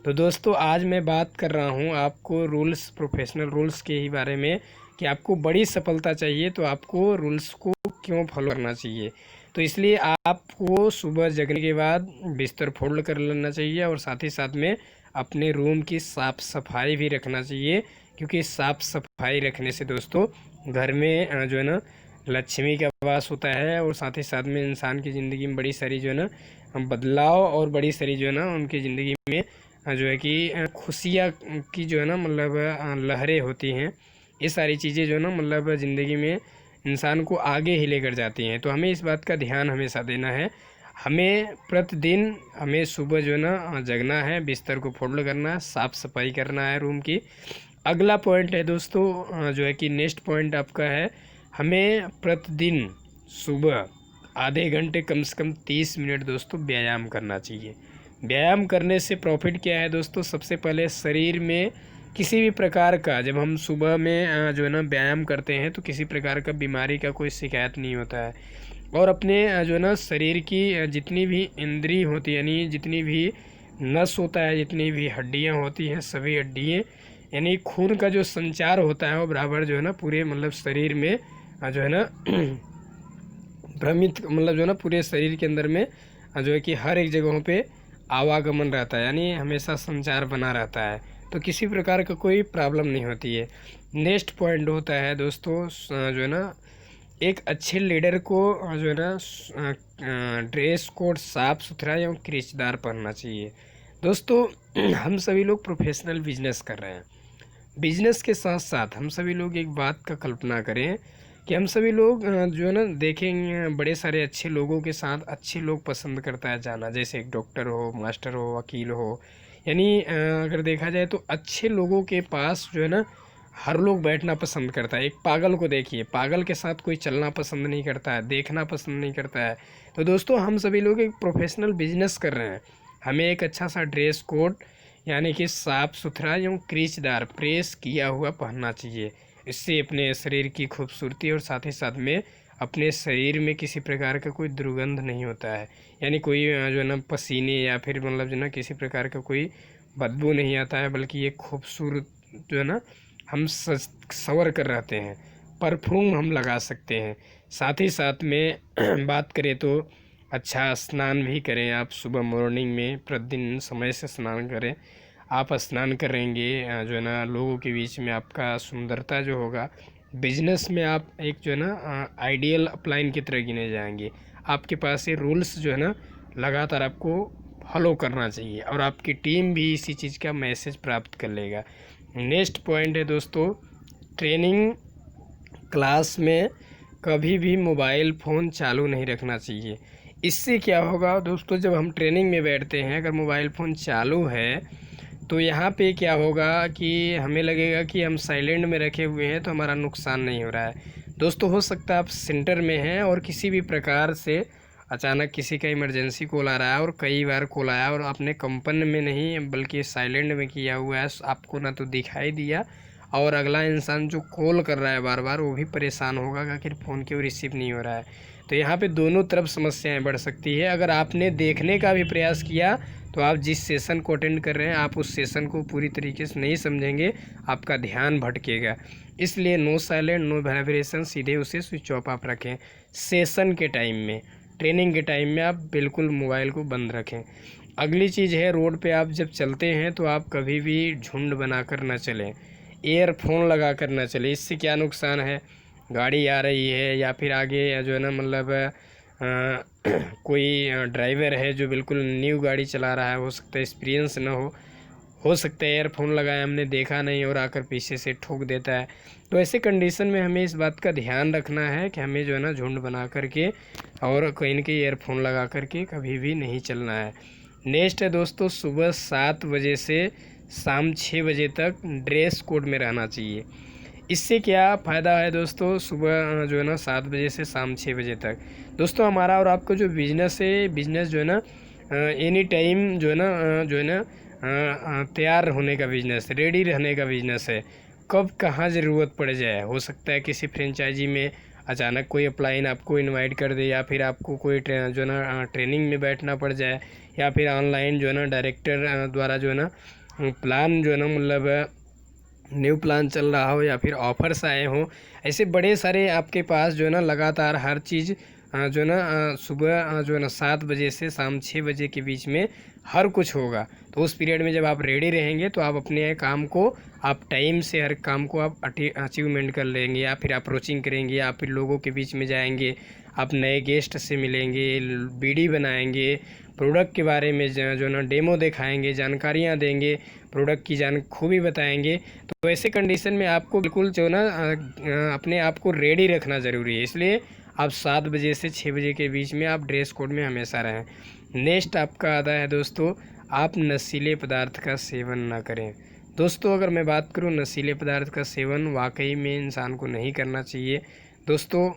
तो दोस्तों आज मैं बात कर रहा हूँ आपको रूल्स, प्रोफेशनल रूल्स के ही बारे में कि आपको बड़ी सफलता चाहिए तो आपको रूल्स को क्यों फॉलो करना चाहिए। तो इसलिए आपको सुबह जगने के बाद बिस्तर फोल्ड कर लेना चाहिए और साथ ही साथ में अपने रूम की साफ़ सफाई भी रखना चाहिए, क्योंकि साफ़ सफाई रखने से दोस्तों घर में जो है ना लक्ष्मी का वास होता है और साथ ही साथ में इंसान की ज़िंदगी में बड़ी सारी जो है ना बदलाव और बड़ी सारी जो है ना उनकी ज़िंदगी में जो है कि खुशियाँ की जो है ना मतलब लहरें होती हैं। ये सारी चीज़ें जो है ना मतलब ज़िंदगी में इंसान को आगे ही लेकर जाती हैं। तो हमें इस बात का ध्यान हमेशा देना है। हमें प्रतिदिन हमें सुबह जो है ना जगना है, बिस्तर को फोल्ड करना है, साफ़ सफाई करना है रूम की। अगला पॉइंट है दोस्तों जो है कि नेक्स्ट पॉइंट आपका है, हमें प्रतिदिन सुबह आधे घंटे कम से कम 30 मिनट दोस्तों व्यायाम करना चाहिए। व्यायाम करने से प्रॉफिट क्या है दोस्तों, सबसे पहले शरीर में किसी भी प्रकार का, जब हम सुबह में जो है ना व्यायाम करते हैं तो किसी प्रकार का बीमारी का कोई शिकायत नहीं होता है। और अपने जो है ना शरीर की जितनी भी इंद्री होती है, यानी जितनी भी नस होता है, जितनी भी हड्डियां होती हैं, सभी हड्डियाँ यानी खून का जो संचार होता है वो बराबर जो है ना पूरे मतलब शरीर में जो है ना भ्रमित मतलब जो है ना पूरे शरीर के अंदर में जो है कि हर एक जगहों पे आवागमन रहता है, यानी हमेशा संचार बना रहता है, तो किसी प्रकार का कोई प्रॉब्लम नहीं होती है। नेक्स्ट पॉइंट होता है दोस्तों जो है ना एक अच्छे लीडर को जो है ना ड्रेस कोड साफ़ सुथरा एवं क्रीचदार पहनना चाहिए। दोस्तों हम सभी लोग प्रोफेशनल बिजनेस कर रहे हैं, बिजनेस के साथ साथ हम सभी लोग एक बात का कल्पना करें कि हम सभी लोग जो है ना देखेंगे बड़े सारे अच्छे लोगों के साथ अच्छे लोग पसंद करता है जाना, जैसे एक डॉक्टर हो, मास्टर हो, वकील हो, यानी अगर देखा जाए तो अच्छे लोगों के पास जो है ना हर लोग बैठना पसंद करता है। एक पागल को देखिए, पागल के साथ कोई चलना पसंद नहीं करता है, देखना पसंद नहीं करता है। तो दोस्तों हम सभी लोग एक प्रोफेशनल बिजनेस कर रहे हैं, हमें एक अच्छा सा ड्रेस कोड यानी कि साफ़ सुथरा एवं क्रीचदार प्रेस किया हुआ पहनना चाहिए। इससे अपने शरीर की खूबसूरती और साथ ही साथ में अपने शरीर में किसी प्रकार का कोई दुर्गंध नहीं होता है, यानी कोई जो है ना पसीने या फिर मतलब जो है ना किसी प्रकार का कोई बदबू नहीं आता है, बल्कि ये खूबसूरत जो है ना हम सवर कर रहते हैं, परफ्यूम हम लगा सकते हैं। साथ ही साथ में बात करें तो अच्छा स्नान भी करें आप, सुबह मॉर्निंग में प्रतिदिन समय से स्नान करें। आप स्नान करेंगे जो है ना लोगों के बीच में आपका सुंदरता जो होगा, बिजनेस में आप एक जो है ना आइडियल अपलाइन की तरह गिने जाएंगे। आपके पास ये रूल्स जो है ना लगातार आपको फॉलो करना चाहिए और आपकी टीम भी इसी चीज़ का मैसेज प्राप्त कर लेगा। नेक्स्ट पॉइंट है दोस्तों, ट्रेनिंग क्लास में कभी भी मोबाइल फ़ोन चालू नहीं रखना चाहिए। इससे क्या होगा दोस्तों, जब हम ट्रेनिंग में बैठते हैं अगर मोबाइल फ़ोन चालू है तो यहाँ पे क्या होगा कि हमें लगेगा कि हम साइलेंट में रखे हुए हैं तो हमारा नुकसान नहीं हो रहा है। दोस्तों हो सकता है आप सेंटर में हैं और किसी भी प्रकार से अचानक किसी का इमरजेंसी कॉल आ रहा है और कई बार कॉल आया और आपने कंपन में नहीं बल्कि साइलेंट में किया हुआ है, आपको ना तो दिखाई दिया और अगला इंसान जो कॉल कर रहा है बार बार वो भी परेशान होगा कि आखिर फ़ोन क्यों रिसीव नहीं हो रहा है। तो यहाँ पे दोनों तरफ समस्याएं बढ़ सकती है। अगर आपने देखने का भी प्रयास किया तो आप जिस सेशन को अटेंड कर रहे हैं आप उस सेशन को पूरी तरीके से नहीं समझेंगे, आपका ध्यान भटकेगा। इसलिए नो साइलेंट नो वाइब्रेशन, सीधे उसे स्विच ऑफ आप रखें। सेशन के टाइम में, ट्रेनिंग के टाइम में आप बिल्कुल मोबाइल को बंद रखें। अगली चीज़ है, रोड पे आप जब चलते हैं तो आप कभी भी झुंड बनाकर ना चलें, ईयरफोन लगा कर ना चलें। इससे क्या नुकसान है, गाड़ी आ रही है या फिर आगे जो है ना मतलब कोई ड्राइवर है जो बिल्कुल न्यू गाड़ी चला रहा है, हो सकता है एक्सपीरियंस ना हो सकता है ईयरफोन लगाए हमने देखा नहीं और आकर पीछे से ठोक देता है। तो ऐसे कंडीशन में हमें इस बात का ध्यान रखना है कि हमें जो है ना झुंड बना करके और कहीं न कहीं ईयरफोन लगा करके कभी भी नहीं चलना है। नेक्स्ट है दोस्तों, सुबह 7 बजे से शाम 6 बजे तक ड्रेस कोड में रहना चाहिए। इससे क्या फ़ायदा है दोस्तों, सुबह जो है ना 7 बजे से शाम 6 बजे तक दोस्तों हमारा और आपका जो बिज़नेस है, बिज़नेस जो है ना एनी टाइम जो है ना तैयार होने का बिज़नेस, रेडी रहने का बिज़नेस है। कब कहाँ ज़रूरत पड़ जाए, हो सकता है किसी फ्रेंचाइजी में अचानक कोई अपलाइन आपको इनवाइट कर दे या फिर आपको कोई जो है ना ट्रेनिंग में बैठना पड़ जाए या फिर ऑनलाइन जो है ना डायरेक्टर द्वारा जो है ना प्लान जो है ना मतलब न्यू प्लान चल रहा हो या फिर ऑफर्स आए हों, ऐसे बड़े सारे आपके पास जो है ना लगातार हर चीज़ जो है ना सुबह जो है ना 7 बजे से शाम 6 बजे के बीच में हर कुछ होगा। तो उस पीरियड में जब आप रेडी रहेंगे तो आप अपने काम को आप टाइम से हर काम को आप अचीवमेंट कर लेंगे, या फिर अप्रोचिंग करेंगे, या फिर लोगों के बीच में जाएंगे, आप नए गेस्ट से मिलेंगे, बीडी बनाएंगे, प्रोडक्ट के बारे में जो ना डेमो दिखाएंगे, जानकारियाँ देंगे, प्रोडक्ट की खूबी बताएंगे। तो ऐसे कंडीशन में आपको बिल्कुल जो ना अपने आप को रेडी रखना ज़रूरी है। इसलिए आप 7 बजे से 6 बजे के बीच में आप ड्रेस कोड में हमेशा रहें। नेक्स्ट आपका आता है दोस्तों, आप नशीले पदार्थ का सेवन ना करें। दोस्तों अगर मैं बात करूं, नशीले पदार्थ का सेवन वाकई में इंसान को नहीं करना चाहिए। दोस्तों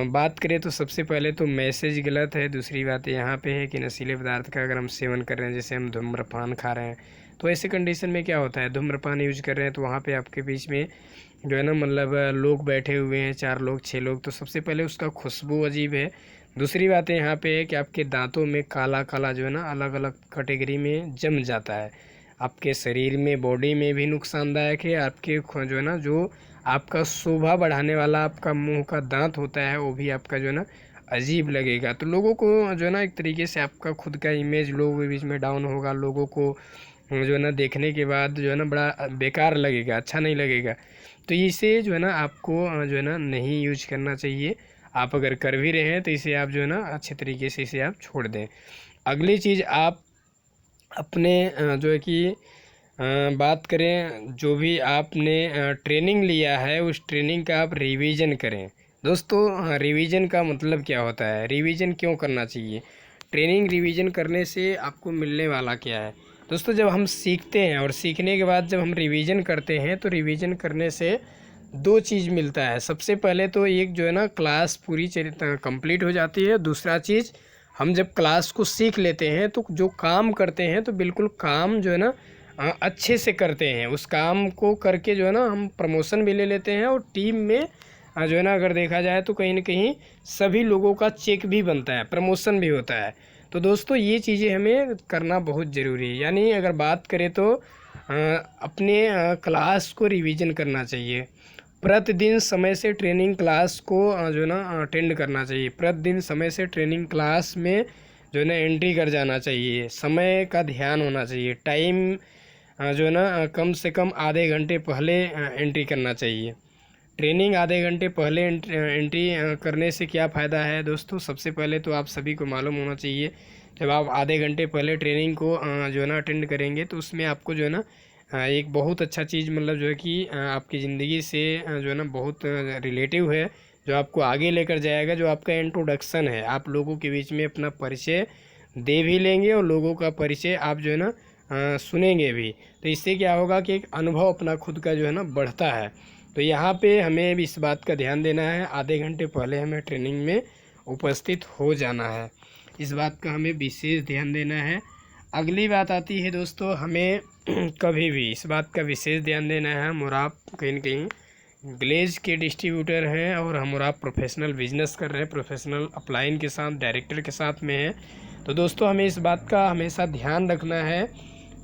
बात करें तो सबसे पहले तो मैसेज गलत है। दूसरी बात यहाँ पे है कि नशीले पदार्थ का अगर हम सेवन कर रहे हैं, जैसे हम धूम्रपान खा रहे हैं, तो ऐसे कंडीशन में क्या होता है, धूम्रपान यूज कर रहे हैं तो वहाँ पे आपके बीच में जो है ना मतलब लोग बैठे हुए हैं, 4 लोग 6 लोग, तो सबसे पहले उसका खुशबू अजीब है। दूसरी बात यहाँ पे है कि आपके दांतों में काला काला जो है ना अलग अलग कैटेगरी में जम जाता है। आपके शरीर में, बॉडी में भी नुकसानदायक है। आपके जो है ना जो आपका शोभा बढ़ाने वाला आपका मुंह का दांत होता है वो भी आपका जो है ना अजीब लगेगा। तो लोगों को जो है ना एक तरीके से आपका खुद का इमेज लोगों के बीच में डाउन होगा। लोगों को जो है ना देखने के बाद जो है ना बड़ा बेकार लगेगा, अच्छा नहीं लगेगा। तो इसे जो है ना आपको जो है ना नहीं यूज करना चाहिए। आप अगर कर भी रहे हैं तो इसे आप जो है ना अच्छे तरीके से इसे आप छोड़ दें। अगली चीज़, आप अपने जो है कि बात करें, जो भी आपने ट्रेनिंग लिया है उस ट्रेनिंग का आप रिवीजन करें। दोस्तों रिवीजन का मतलब क्या होता है, रिवीजन क्यों करना चाहिए, ट्रेनिंग रिवीजन करने से आपको मिलने वाला क्या है। दोस्तों जब हम सीखते हैं और सीखने के बाद जब हम रिवीजन करते हैं तो रिवीजन करने से 2 चीज़ मिलता है। सबसे पहले तो एक जो है ना क्लास पूरी कंप्लीट हो जाती है। दूसरा चीज़, हम जब क्लास को सीख लेते हैं तो जो काम करते हैं तो बिल्कुल काम जो है ना अच्छे से करते हैं। उस काम को करके जो है ना हम प्रमोशन भी ले लेते हैं, और टीम में जो है ना अगर देखा जाए तो कहीं ना कहीं सभी लोगों का चेक भी बनता है, प्रमोशन भी होता है। तो दोस्तों ये चीज़ें हमें करना बहुत ज़रूरी है। यानी अगर बात करें तो अपने क्लास को रिवीजन करना चाहिए। प्रतिदिन समय से ट्रेनिंग क्लास को जो है ना अटेंड करना चाहिए। प्रतिदिन समय से ट्रेनिंग क्लास में जो है ना एंट्री कर जाना चाहिए। समय का ध्यान होना चाहिए। टाइम जो है ना कम से कम आधे घंटे पहले एंट्री करना चाहिए। ट्रेनिंग आधे घंटे पहले एंट्री करने से क्या फ़ायदा है दोस्तों, सबसे पहले तो आप सभी को मालूम होना चाहिए, जब आप आधे घंटे पहले ट्रेनिंग को जो है ना अटेंड करेंगे तो उसमें आपको जो है ना एक बहुत अच्छा चीज़ मतलब जो है कि आपकी ज़िंदगी से जो है ना बहुत रिलेटिव है, जो आपको आगे लेकर जाएगा। जो आपका इंट्रोडक्शन है, आप लोगों के बीच में अपना परिचय दे भी लेंगे और लोगों का परिचय आप जो है ना सुनेंगे भी। तो इससे क्या होगा कि एक अनुभव अपना खुद का जो है ना बढ़ता है। तो यहाँ पे हमें भी इस बात का ध्यान देना है, आधे घंटे पहले हमें ट्रेनिंग में उपस्थित हो जाना है। इस बात का हमें विशेष ध्यान देना है। अगली बात आती है दोस्तों, हमें कभी भी इस बात का विशेष ध्यान देना है, हम और आप कहीं न कहीं ग्लेज के डिस्ट्रीब्यूटर हैं और हम और आप प्रोफेशनल बिजनेस कर रहे हैं, प्रोफेशनल अपलाइन के साथ, डायरेक्टर के साथ में हैं। तो दोस्तों हमें इस बात का हमेशा ध्यान रखना है,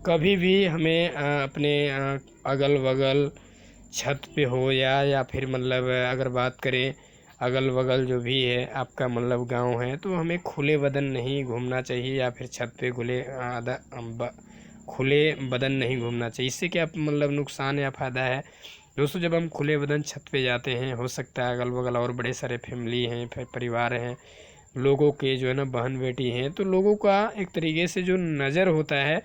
कभी भी हमें अपने अगल बगल छत पे हो या फिर मतलब अगर बात करें अगल बगल जो भी है आपका मतलब गांव है, तो हमें खुले बदन नहीं घूमना चाहिए, या फिर छत पे खुले बदन नहीं घूमना चाहिए। इससे क्या मतलब नुकसान या फ़ायदा है दोस्तों, जब हम खुले बदन छत पे जाते हैं, हो सकता है अगल बगल और बड़े सारे फैमिली हैं, फिर परिवार हैं, लोगों के जो है ना बहन बेटी हैं, तो लोगों का एक तरीके से जो नज़र होता है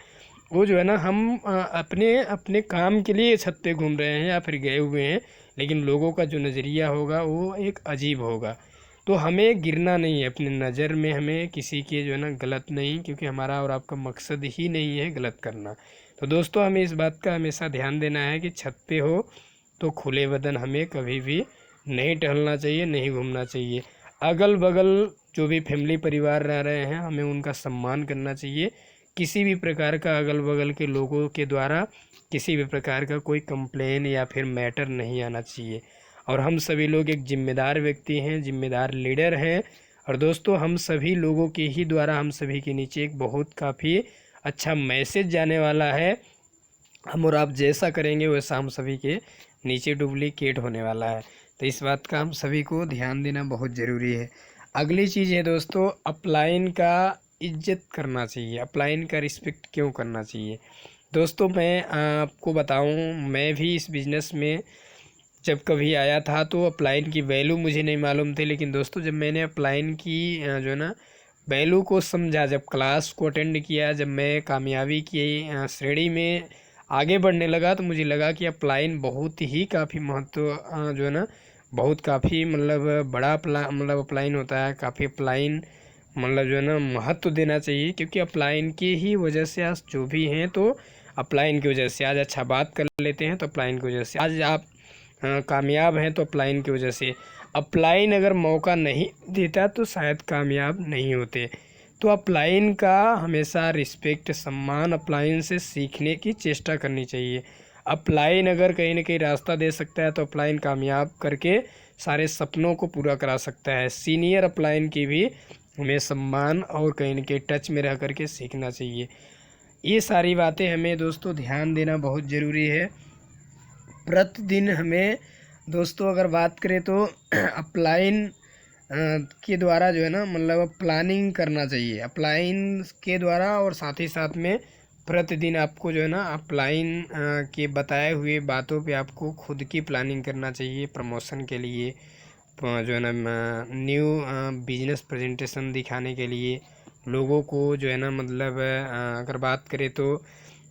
वो जो है ना हम अपने अपने काम के लिए छत पे घूम रहे हैं या फिर गए हुए हैं, लेकिन लोगों का जो नज़रिया होगा वो एक अजीब होगा। तो हमें गिरना नहीं है, अपनी नज़र में हमें किसी के जो है ना गलत नहीं, क्योंकि हमारा और आपका मकसद ही नहीं है गलत करना। तो दोस्तों हमें इस बात का हमेशा ध्यान देना है कि छत पे हो तो खुले बदन हमें कभी भी नहीं टहलना चाहिए, नहीं घूमना चाहिए। अगल बगल जो भी फैमिली परिवार रह रहे हैं हमें उनका सम्मान करना चाहिए। किसी भी प्रकार का अगल बगल के लोगों के द्वारा किसी भी प्रकार का कोई कंप्लेन या फिर मैटर नहीं आना चाहिए। और हम सभी लोग एक जिम्मेदार व्यक्ति हैं, जिम्मेदार लीडर हैं, और दोस्तों हम सभी लोगों के ही द्वारा हम सभी के नीचे एक बहुत काफ़ी अच्छा मैसेज जाने वाला है हम और आप जैसा करेंगे वैसा हम सभी के नीचे डुप्लीकेट होने वाला है। तो इस बात का हम सभी को ध्यान देना बहुत ज़रूरी है। अगली चीज़ है दोस्तों, अपलाइन का इज्जत करना चाहिए। अपलाइन का रिस्पेक्ट क्यों करना चाहिए दोस्तों? मैं आपको बताऊं, मैं भी इस बिज़नेस में जब कभी आया था तो अपलाइन की वैल्यू मुझे नहीं मालूम थी। लेकिन दोस्तों जब मैंने अपलाइन की जो है ना वैल्यू को समझा, जब क्लास को अटेंड किया, जब मैं कामयाबी की श्रेणी में आगे बढ़ने लगा, तो मुझे लगा कि अपलाइन बहुत ही काफ़ी महत्व जो है ना बहुत काफ़ी मतलब बड़ा अपलाइन होता है। काफ़ी अपलाइन मतलब जो है ना महत्व देना चाहिए, क्योंकि अपलाइन की ही वजह से आज जो भी हैं तो अपलाइन की वजह से आज अच्छा बात कर लेते हैं, तो अपलाइन की वजह से आज आप कामयाब हैं, तो अपलाइन की वजह से। अपलाइन अगर मौका नहीं देता तो शायद कामयाब नहीं होते। तो अपलाइन का हमेशा रिस्पेक्ट, सम्मान अपलाइन से सीखने की चेष्टा करनी चाहिए। अपलाइन अगर कहीं ना कहीं रास्ता दे सकता है तो अपलाइन कामयाब करके सारे सपनों को पूरा करा सकता है। सीनियर अपलाइन की भी हमें सम्मान और कहीं ना कहीं टच में रह करके सीखना चाहिए। ये सारी बातें हमें दोस्तों ध्यान देना बहुत ज़रूरी है। प्रतिदिन हमें दोस्तों अगर बात करें तो अपलाइन के द्वारा जो है ना मतलब प्लानिंग करना चाहिए अपलाइन के द्वारा, और साथ ही साथ में प्रतिदिन आपको जो है ना अपलाइन के बताए हुए बातों पे आपको खुद की प्लानिंग करना चाहिए प्रमोशन के लिए, जो है ना न्यू बिजनेस प्रेजेंटेशन दिखाने के लिए लोगों को जो है ना मतलब अगर बात करें तो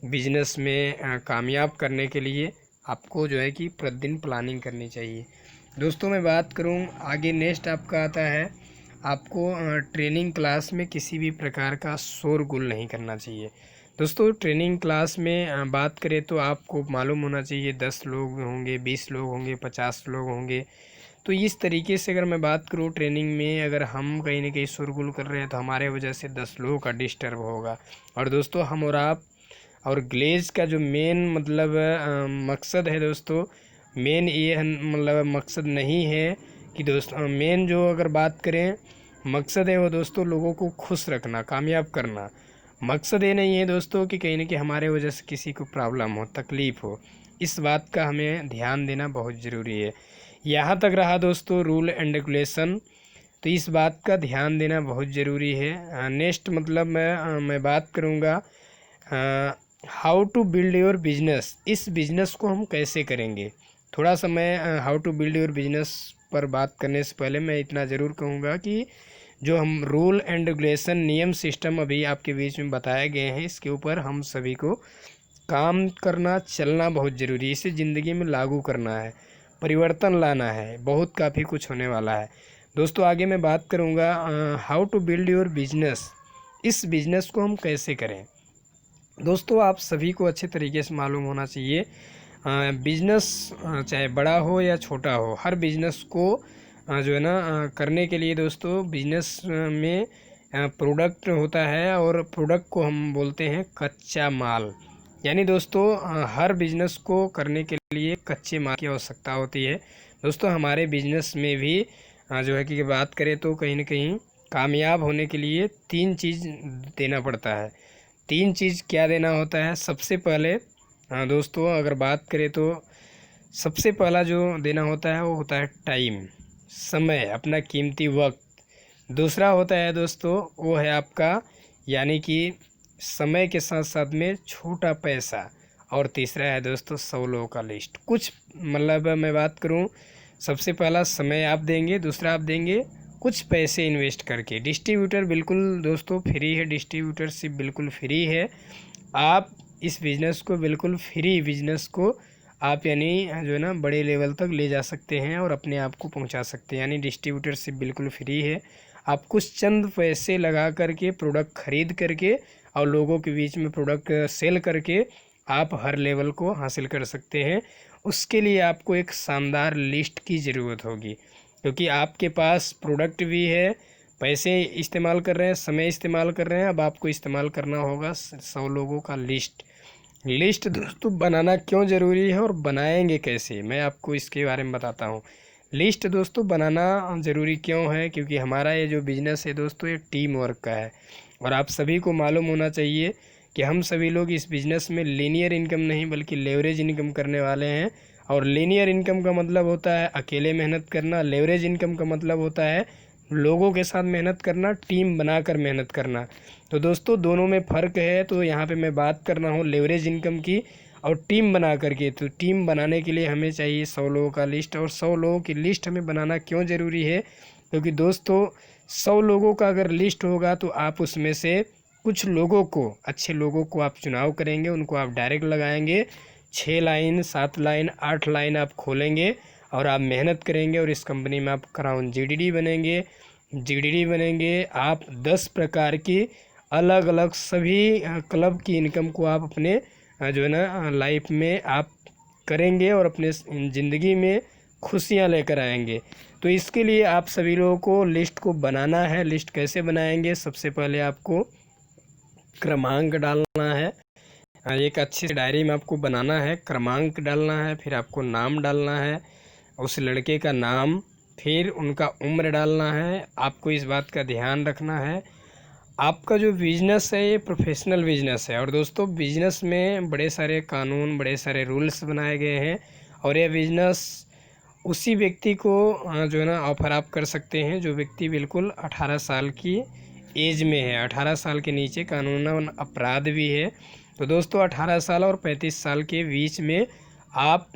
बिजनेस में कामयाब करने के लिए आपको जो है कि प्रतिदिन प्लानिंग करनी चाहिए। दोस्तों मैं बात करूं आगे, नेक्स्ट आपका आता है, आपको ट्रेनिंग क्लास में किसी भी प्रकार का शोरगुल नहीं करना चाहिए। दोस्तों ट्रेनिंग क्लास में बात करें तो आपको मालूम होना चाहिए 10 लोग होंगे, 20 लोग होंगे, 50 लोग होंगे। तो इस तरीके से अगर मैं बात करूँ ट्रेनिंग में, अगर हम कहीं ना कहीं शोरगुल कर रहे हैं तो हमारे वजह से 10 लोगों का डिस्टर्ब होगा। और दोस्तों हम और आप और ग्लेज का जो मेन मतलब मकसद है दोस्तों, मेन ये मतलब मकसद नहीं है कि दोस्तों मेन जो अगर बात करें मकसद है वो दोस्तों लोगों को खुश रखना, कामयाब करना। मकसद ये नहीं है दोस्तों कि कहीं ना कहीं हमारे वजह से किसी को प्रॉब्लम हो, तकलीफ़ हो। इस बात का हमें ध्यान देना बहुत ज़रूरी है। यहाँ तक रहा दोस्तों रूल एंड रेगुलेशन, तो इस बात का ध्यान देना बहुत ज़रूरी है। नेक्स्ट मतलब मैं बात करूँगा how to build your business. इस बिज़नेस को हम कैसे करेंगे, थोड़ा सा मैं how to build your business पर बात करने से पहले मैं इतना ज़रूर कहूँगा कि जो हम रूल एंड रेगुलेशन नियम सिस्टम अभी आपके बीच में बताए गए हैं, इसके ऊपर हम सभी को काम करना, चलना बहुत ज़रूरी है। इसे ज़िंदगी में लागू करना है, परिवर्तन लाना है, बहुत काफ़ी कुछ होने वाला है। दोस्तों आगे मैं बात करूँगा how to build your business. इस बिज़नेस को हम कैसे करें दोस्तों, आप सभी को अच्छे तरीके से मालूम होना चाहिए बिज़नेस चाहे बड़ा हो या छोटा हो, हर बिज़नेस को जो है ना करने के लिए दोस्तों बिज़नेस में प्रोडक्ट होता है, और प्रोडक्ट को हम बोलते हैं कच्चा माल। यानी दोस्तों हर बिज़नेस को करने के लिए कच्चे माल की आवश्यकता होती है। दोस्तों हमारे बिज़नेस में भी जो है कि बात करें तो कहीं ना कहीं कामयाब होने के लिए 3 चीज़ देना पड़ता है। 3 चीज़ क्या देना होता है? सबसे पहले दोस्तों अगर बात करें तो सबसे पहला जो देना होता है वो होता है टाइम, समय, अपना कीमती वक्त। दूसरा होता है दोस्तों वो है आपका यानी कि समय के साथ साथ में छोटा पैसा। और तीसरा है दोस्तों 100 लोगों का लिस्ट। कुछ मतलब मैं बात करूं, सबसे पहला समय आप देंगे, दूसरा आप देंगे कुछ पैसे इन्वेस्ट करके। डिस्ट्रीब्यूटर बिल्कुल दोस्तों फ्री है, डिस्ट्रीब्यूटरशिप बिल्कुल फ्री है। आप इस बिज़नेस को बिल्कुल फ्री बिज़नेस को आप यानी जो है ना बड़े लेवल तक ले जा सकते हैं और अपने आप को पहुंचा सकते हैं। यानी डिस्ट्रीब्यूटरशिप बिल्कुल फ्री है। आप कुछ चंद पैसे लगा करके प्रोडक्ट ख़रीद करके और लोगों के बीच में प्रोडक्ट सेल करके आप हर लेवल को हासिल कर सकते हैं। उसके लिए आपको एक शानदार लिस्ट की ज़रूरत होगी, क्योंकि आपके पास प्रोडक्ट भी है, पैसे इस्तेमाल कर रहे हैं, समय इस्तेमाल कर रहे हैं। अब आपको इस्तेमाल करना होगा 100 लोगों का लिस्ट दोस्तों बनाना क्यों ज़रूरी है और बनाएंगे कैसे, मैं आपको इसके बारे में बताता हूँ। लिस्ट दोस्तों बनाना ज़रूरी क्यों है, क्योंकि हमारा ये जो बिज़नेस है दोस्तों ये टीम वर्क का है। और आप सभी को मालूम होना चाहिए कि हम सभी लोग इस बिज़नेस में लीनियर इनकम नहीं बल्कि लेवरेज इनकम करने वाले हैं। और लीनियर इनकम का मतलब होता है अकेले मेहनत करना, लेवरेज इनकम का मतलब होता है लोगों के साथ मेहनत करना, टीम बनाकर मेहनत करना। तो दोस्तों दोनों में फ़र्क है। तो यहाँ पे मैं बात कर रहा हूँ लेवरेज इनकम की और टीम बना करके। तो टीम बनाने के लिए हमें चाहिए 100 लोगों का लिस्ट। और 100 लोगों की लिस्ट हमें बनाना क्यों ज़रूरी है? क्योंकि दोस्तों 100 लोगों का अगर लिस्ट होगा तो आप उसमें से कुछ लोगों को, अच्छे लोगों को आप चुनाव करेंगे, उनको आप डायरेक्ट लगाएंगे। 6 लाइन 7 लाइन 8 लाइन आप खोलेंगे और आप मेहनत करेंगे और इस कंपनी में आप क्राउन जीडीडी बनेंगे। आप 10 प्रकार की अलग अलग सभी क्लब की इनकम को आप अपने जो है ना लाइफ में आप करेंगे और अपने ज़िंदगी में खुशियाँ लेकर आएंगे। तो इसके लिए आप सभी लोगों को लिस्ट को बनाना है। लिस्ट कैसे बनाएंगे? सबसे पहले आपको क्रमांक डालना है। एक अच्छी डायरी में आपको बनाना है, क्रमांक डालना है, फिर आपको नाम डालना है, उस लड़के का नाम, फिर उनका उम्र डालना है। आपको इस बात का ध्यान रखना है आपका जो बिज़नेस है ये प्रोफेशनल बिज़नेस है। और दोस्तों बिज़नेस में बड़े सारे कानून, बड़े सारे रूल्स बनाए गए हैं। और यह बिज़नेस उसी व्यक्ति को जो है ना ऑफ़र आप कर सकते हैं जो व्यक्ति बिल्कुल 18 साल की एज में है। 18 साल के नीचे कानूनन अपराध भी है। तो दोस्तों 18 साल और 35 साल के बीच में आप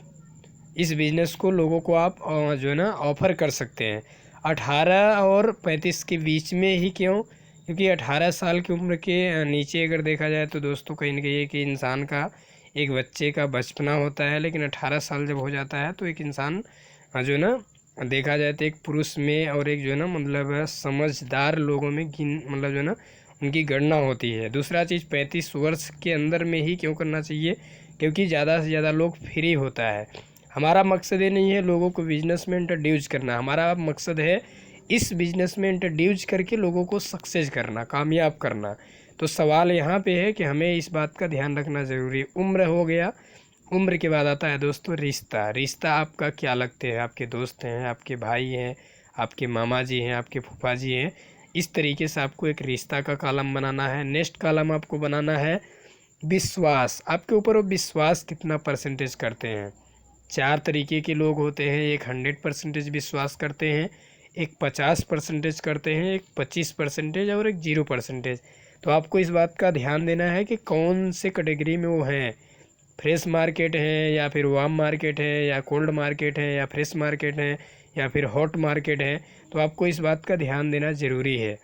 इस बिज़नेस को लोगों को आप जो है ना ऑफ़र कर सकते हैं। 18 और 35 के बीच में ही क्यों? क्योंकि 18 साल की उम्र के नीचे अगर देखा जाए तो दोस्तों कहीं ना कहीं कि इंसान का, एक बच्चे का बचपना होता है। लेकिन 18 साल जब हो जाता है तो एक इंसान जो है ना देखा जाए तो एक पुरुष में और एक जो है ना मतलब समझदार लोगों में मतलब जो है ना उनकी गणना होती है। दूसरा चीज़ 35 वर्ष के अंदर में ही क्यों करना चाहिए? क्योंकि ज़्यादा से ज़्यादा लोग फ्री होता है। हमारा मकसद ये नहीं है लोगों को बिज़नेस में इंट्रोड्यूस करना, हमारा मकसद है इस बिज़नेस में इंट्रोड्यूस करके लोगों को सक्सेस करना, कामयाब करना। तो सवाल यहाँ पे है कि हमें इस बात का ध्यान रखना ज़रूरी है। उम्र हो गया, उम्र के बाद आता है दोस्तों रिश्ता। रिश्ता आपका क्या लगते हैं? आपके दोस्त हैं, आपके भाई हैं, आपके मामा जी हैं, आपके फूफा जी हैं। इस तरीके से आपको एक रिश्ता का कॉलम बनाना है। नेक्स्ट कॉलम आपको बनाना है विश्वास। आपके ऊपर वो विश्वास कितना परसेंटेज करते हैं। 4 तरीके के लोग होते हैं। एक 100% विश्वास करते हैं, एक 50% करते हैं, एक 25% और एक 0%। तो आपको इस बात का ध्यान देना है कि कौन से कैटेगरी में वो हैं। फ्रेश मार्केट है या फिर वार्म मार्केट है या कोल्ड मार्केट है या फ्रेश मार्केट है या फिर हॉट मार्केट है। तो आपको इस बात का ध्यान देना ज़रूरी है।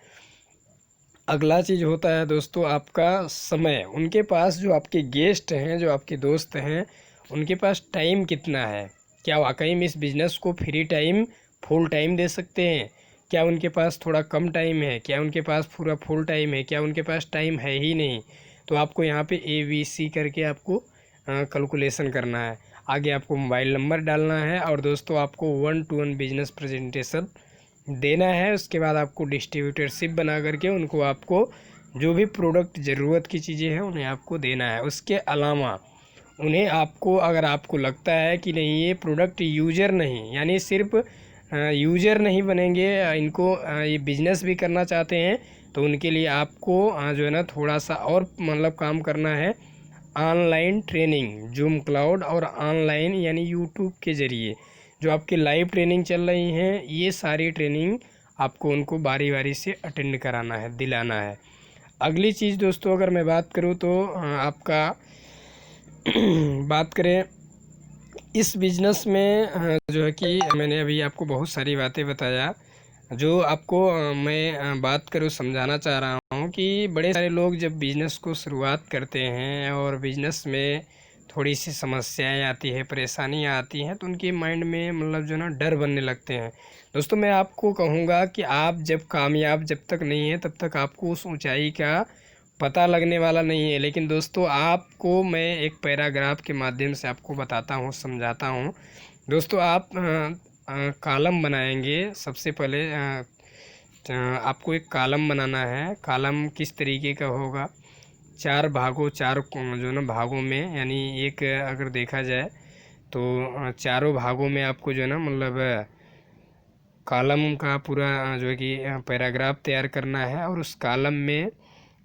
अगला चीज़ होता है दोस्तों आपका समय। उनके पास जो आपके गेस्ट हैं, जो आपके दोस्त हैं, उनके पास टाइम कितना है? क्या वाकई में इस बिज़नेस को फ्री टाइम, फुल टाइम दे सकते हैं? क्या उनके पास थोड़ा कम टाइम है? क्या उनके पास पूरा फुल टाइम है? क्या उनके पास टाइम है ही नहीं? तो आपको यहाँ पे ABC करके आपको कैलकुलेशन करना है। आगे आपको मोबाइल नंबर डालना है और दोस्तों आपको 1-to-1 बिजनेस प्रेजेंटेशन देना है। उसके बाद आपको डिस्ट्रीब्यूटरशिप बना करके उनको आपको जो भी प्रोडक्ट ज़रूरत की चीज़ें हैं उन्हें आपको देना है। उसके अलावा उन्हें आपको, अगर आपको लगता है कि नहीं ये प्रोडक्ट यूज़र नहीं, यानी सिर्फ यूज़र नहीं बनेंगे, इनको ये बिज़नेस भी करना चाहते हैं, तो उनके लिए आपको जो है ना थोड़ा सा और मतलब काम करना है। ऑनलाइन ट्रेनिंग, जूम क्लाउड और ऑनलाइन यानी यूट्यूब के ज़रिए जो आपकी लाइव ट्रेनिंग चल रही हैं, ये सारी ट्रेनिंग आपको उनको बारी बारी से अटेंड कराना है, दिलाना है। अगली चीज़ दोस्तों अगर मैं बात करूँ तो आपका बात करें इस बिज़नेस में जो है कि मैंने अभी आपको बहुत सारी बातें बताया। जो आपको मैं बात करूँ, समझाना चाह रहा हूँ कि बड़े सारे लोग जब बिज़नेस को शुरुआत करते हैं और बिज़नेस में थोड़ी सी समस्याएं आती है, परेशानियां आती हैं, तो उनके माइंड में मतलब जो ना डर बनने लगते हैं। दोस्तों मैं आपको कहूँगा कि आप जब कामयाब जब तक नहीं है तब तक आपको उस ऊंचाई का पता लगने वाला नहीं है। लेकिन दोस्तों आपको मैं एक पैराग्राफ के माध्यम से आपको बताता हूँ, समझाता हूँ। दोस्तों आप कॉलम बनाएंगे। सबसे पहले आपको एक कॉलम बनाना है। कॉलम किस तरीके का होगा? 4 भागों, 4 जो ना भागों में, यानी एक अगर देखा जाए तो चारों भागों में आपको जो है ना मतलब कॉलम का पूरा जो है कि पैराग्राफ तैयार करना है। और उस कॉलम में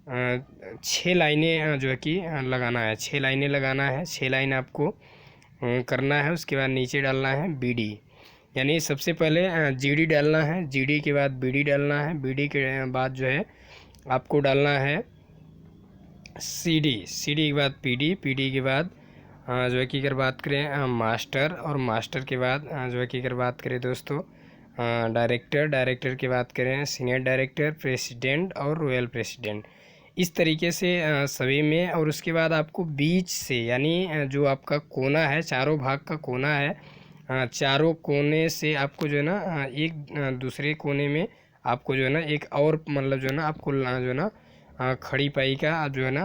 6 लाइनें जो है कि लगाना है, 6 लाइनें लगाना है, 6 लाइन आपको करना है। उसके बाद नीचे डालना है बीडी, यानी सबसे पहले जीडी डालना है, जीडी के बाद बीडी डालना है, बीडी के बाद जो है आपको डालना है सीडी, सीडी के बाद पीडी, पीडी के बाद जो है कि अगर बात करें मास्टर, और मास्टर के बाद जो है कि अगर बात करें दोस्तों डायरेक्टर, डायरेक्टर की बात करें सीनियर डायरेक्टर, प्रेसिडेंट और रॉयल प्रेसिडेंट, इस तरीके से सभी में। और उसके बाद आपको बीच से, यानी जो आपका कोना है, चारों भाग का कोना है, चारों कोने से आपको जो है ना एक दूसरे कोने में आपको जो है ना एक और मतलब जो है ना आपको जो है ना खड़ी पाई का जो है ना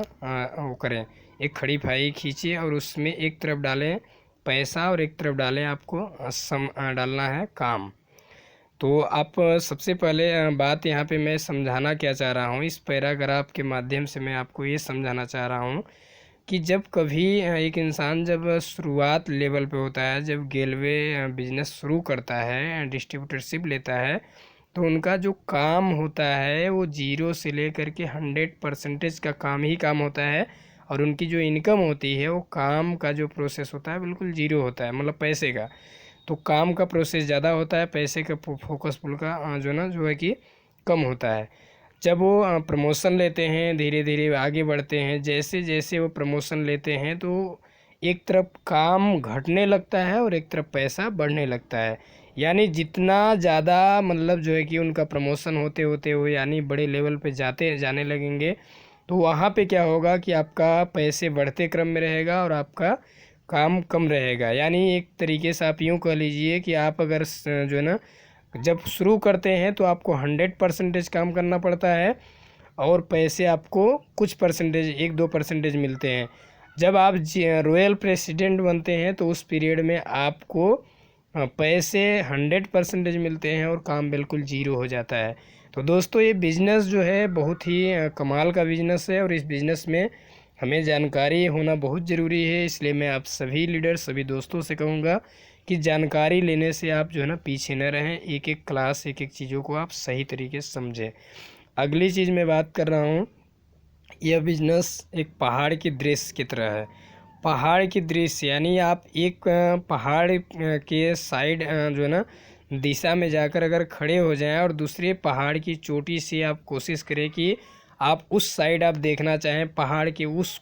वो करें, एक खड़ी पाई खींचिए और उसमें एक तरफ डालें पैसा और एक तरफ डालें आपको डालना है काम। तो आप सबसे पहले बात यहाँ पे मैं समझाना क्या चाह रहा हूँ, इस पैराग्राफ के माध्यम से मैं आपको ये समझाना चाह रहा हूँ कि जब कभी एक इंसान जब शुरुआत लेवल पे होता है, जब गेलवे बिजनेस शुरू करता है, डिस्ट्रीब्यूटरशिप लेता है, तो उनका जो काम होता है वो 0 से लेकर के 100% का काम ही काम होता है। और उनकी जो इनकम होती है वो काम का जो प्रोसेस होता है बिल्कुल 0 होता है, मतलब पैसे का। तो काम का प्रोसेस ज़्यादा होता है, पैसे का फोकस पुल का जो ना जो है कि कम होता है। जब वो प्रमोशन लेते हैं, धीरे धीरे आगे बढ़ते हैं, जैसे जैसे वो प्रमोशन लेते हैं तो एक तरफ काम घटने लगता है और एक तरफ पैसा बढ़ने लगता है। यानी जितना ज़्यादा मतलब जो है कि उनका प्रमोशन होते होते हुए यानी बड़े लेवल पे जाने लगेंगे, तो वहाँ पे क्या होगा कि आपका पैसे बढ़ते क्रम में रहेगा और आपका काम कम रहेगा। यानी एक तरीके से आप यूँ कह लीजिए कि आप अगर जो है ना जब शुरू करते हैं तो आपको 100% काम करना पड़ता है और पैसे आपको कुछ परसेंटेज 1-2% मिलते हैं। जब आप रॉयल प्रेसिडेंट बनते हैं तो उस पीरियड में आपको पैसे 100% मिलते हैं और काम बिल्कुल 0 हो जाता है। तो दोस्तों ये बिज़नेस जो है बहुत ही कमाल का बिज़नेस है और इस बिज़नेस में हमें जानकारी होना बहुत ज़रूरी है। इसलिए मैं आप सभी लीडर, सभी दोस्तों से कहूँगा कि जानकारी लेने से आप जो है ना पीछे न रहें, एक एक क्लास, एक एक चीज़ों को आप सही तरीके से समझें। अगली चीज़ मैं बात कर रहा हूँ, यह बिज़नेस एक पहाड़ की दृश्य की तरह है। पहाड़ की दृश्य यानी आप एक पहाड़ के साइड जो है ना दिशा में जाकर अगर खड़े हो जाएं और दूसरे पहाड़ की चोटी से आप कोशिश करें कि आप उस साइड आप देखना चाहें पहाड़ के उस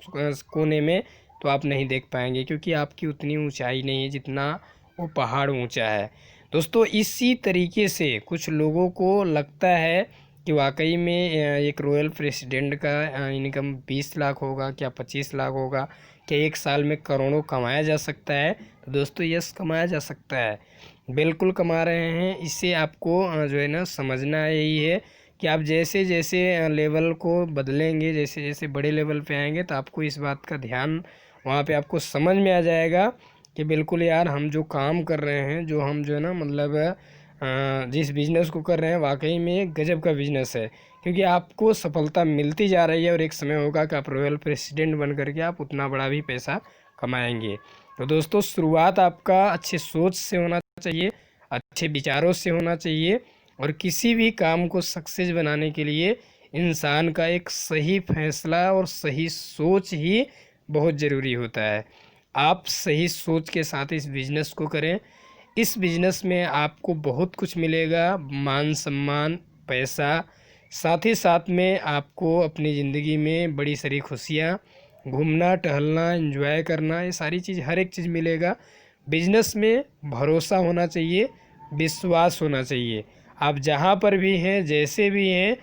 कोने में, तो आप नहीं देख पाएंगे क्योंकि आपकी उतनी ऊंचाई नहीं है जितना वो पहाड़ ऊंचा है। दोस्तों इसी तरीके से कुछ लोगों को लगता है कि वाकई में एक रॉयल प्रेसिडेंट का इनकम 20 लाख होगा, क्या 25 लाख होगा, क्या एक साल में करोड़ों कमाया जा सकता है। तो दोस्तों यस, कमाया जा सकता है, बिल्कुल कमा रहे हैं। इससे आपको जो है ना समझना यही है कि आप जैसे जैसे लेवल को बदलेंगे, जैसे जैसे बड़े लेवल पे आएंगे तो आपको इस बात का ध्यान वहाँ पे आपको समझ में आ जाएगा कि बिल्कुल यार हम जो काम कर रहे हैं, जो हम जो है ना मतलब जिस बिज़नेस को कर रहे हैं वाकई में गजब का बिज़नेस है, क्योंकि आपको सफलता मिलती जा रही है और एक समय होगा कि आप रॉयल प्रेसिडेंट बन करके आप उतना बड़ा भी पैसा कमाएंगे। तो दोस्तों शुरुआत आपका अच्छे सोच से होना चाहिए, अच्छे विचारों से होना चाहिए और किसी भी काम को सक्सेस बनाने के लिए इंसान का एक सही फैसला और सही सोच ही बहुत ज़रूरी होता है। आप सही सोच के साथ इस बिज़नेस को करें। इस बिज़नेस में आपको बहुत कुछ मिलेगा, मान सम्मान, पैसा, साथ ही साथ में आपको अपनी ज़िंदगी में बड़ी सारी खुशियाँ, घूमना टहलना, एंजॉय करना, ये सारी चीज़ हर एक चीज़ मिलेगा। बिज़नेस में भरोसा होना चाहिए, विश्वास होना चाहिए। आप जहाँ पर भी हैं, जैसे भी हैं,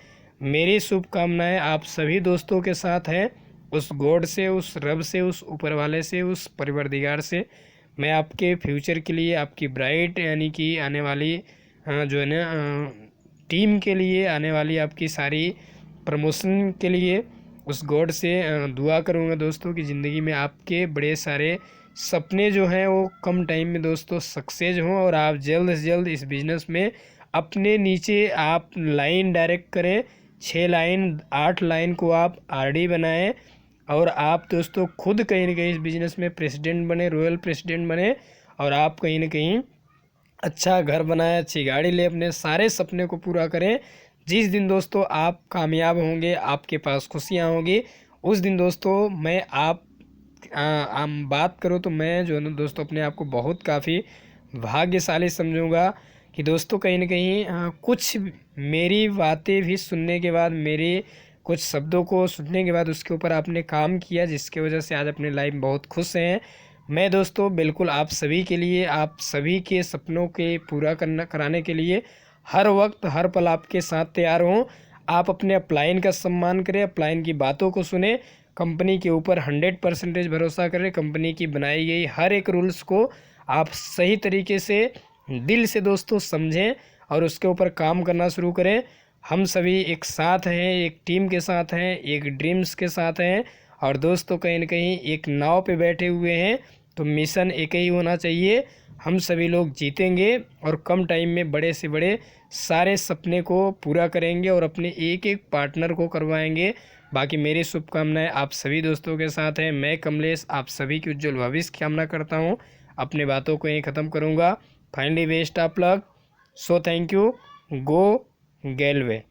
मेरी शुभकामनाएं आप सभी दोस्तों के साथ हैं। उस गॉड से, उस रब से, उस ऊपर वाले से, उस परवरदिगार से मैं आपके फ्यूचर के लिए, आपकी ब्राइट यानी कि आने वाली जो है ना टीम के लिए, आने वाली आपकी सारी प्रमोशन के लिए उस गॉड से दुआ करूँगा दोस्तों कि ज़िंदगी में आपके बड़े सारे सपने जो हैं वो कम टाइम में दोस्तों सक्सेस हों और आप जल्द से जल्द इस बिज़नेस में अपने नीचे आप लाइन डायरेक्ट करें। 6 लाइन 8 लाइन को आप आरडी बनाएं और आप दोस्तों खुद कहीं ना कहीं इस बिज़नेस में प्रेसिडेंट बने, रॉयल प्रेसिडेंट बने और आप कहीं ना कहीं अच्छा घर बनाए, अच्छी गाड़ी ले, अपने सारे सपने को पूरा करें। जिस दिन दोस्तों आप कामयाब होंगे, आपके पास खुशियाँ होंगी, उस दिन दोस्तों मैं बात करूँ तो मैं जो है ना दोस्तों अपने आप को बहुत काफ़ी भाग्यशाली समझूंगा कि दोस्तों कहीं ना कहीं कुछ मेरी बातें भी सुनने के बाद, मेरे कुछ शब्दों को सुनने के बाद उसके ऊपर आपने काम किया, जिसकी वजह से आज अपनी लाइफ में बहुत खुश हैं। मैं दोस्तों बिल्कुल आप सभी के लिए, आप सभी के सपनों के पूरा कराने के लिए हर वक्त हर पल आपके साथ तैयार हूँ। आप अपने अपलाइन का सम्मान करें, अपलाइन की बातों को सुने, कंपनी के ऊपर 100% भरोसा करें, कंपनी की बनाई गई हर एक रूल्स को आप सही तरीके से दिल से दोस्तों समझें और उसके ऊपर काम करना शुरू करें। हम सभी एक साथ हैं, एक टीम के साथ हैं, एक ड्रीम्स के साथ हैं और दोस्तों कहीं ना कहीं एक नाव पे बैठे हुए हैं, तो मिशन एक ही होना चाहिए। हम सभी लोग जीतेंगे और कम टाइम में बड़े से बड़े सारे सपने को पूरा करेंगे और अपने एक एक पार्टनर को करवाएंगे। बाकी मेरी शुभकामनाएं आप सभी दोस्तों के साथ हैं। मैं कमलेश आप सभी की उज्जवल भविष्य की कामना करता हूं। अपने बातों को यहीं ख़त्म करूंगा। Finally best of luck. So thank you. Go गेलवे।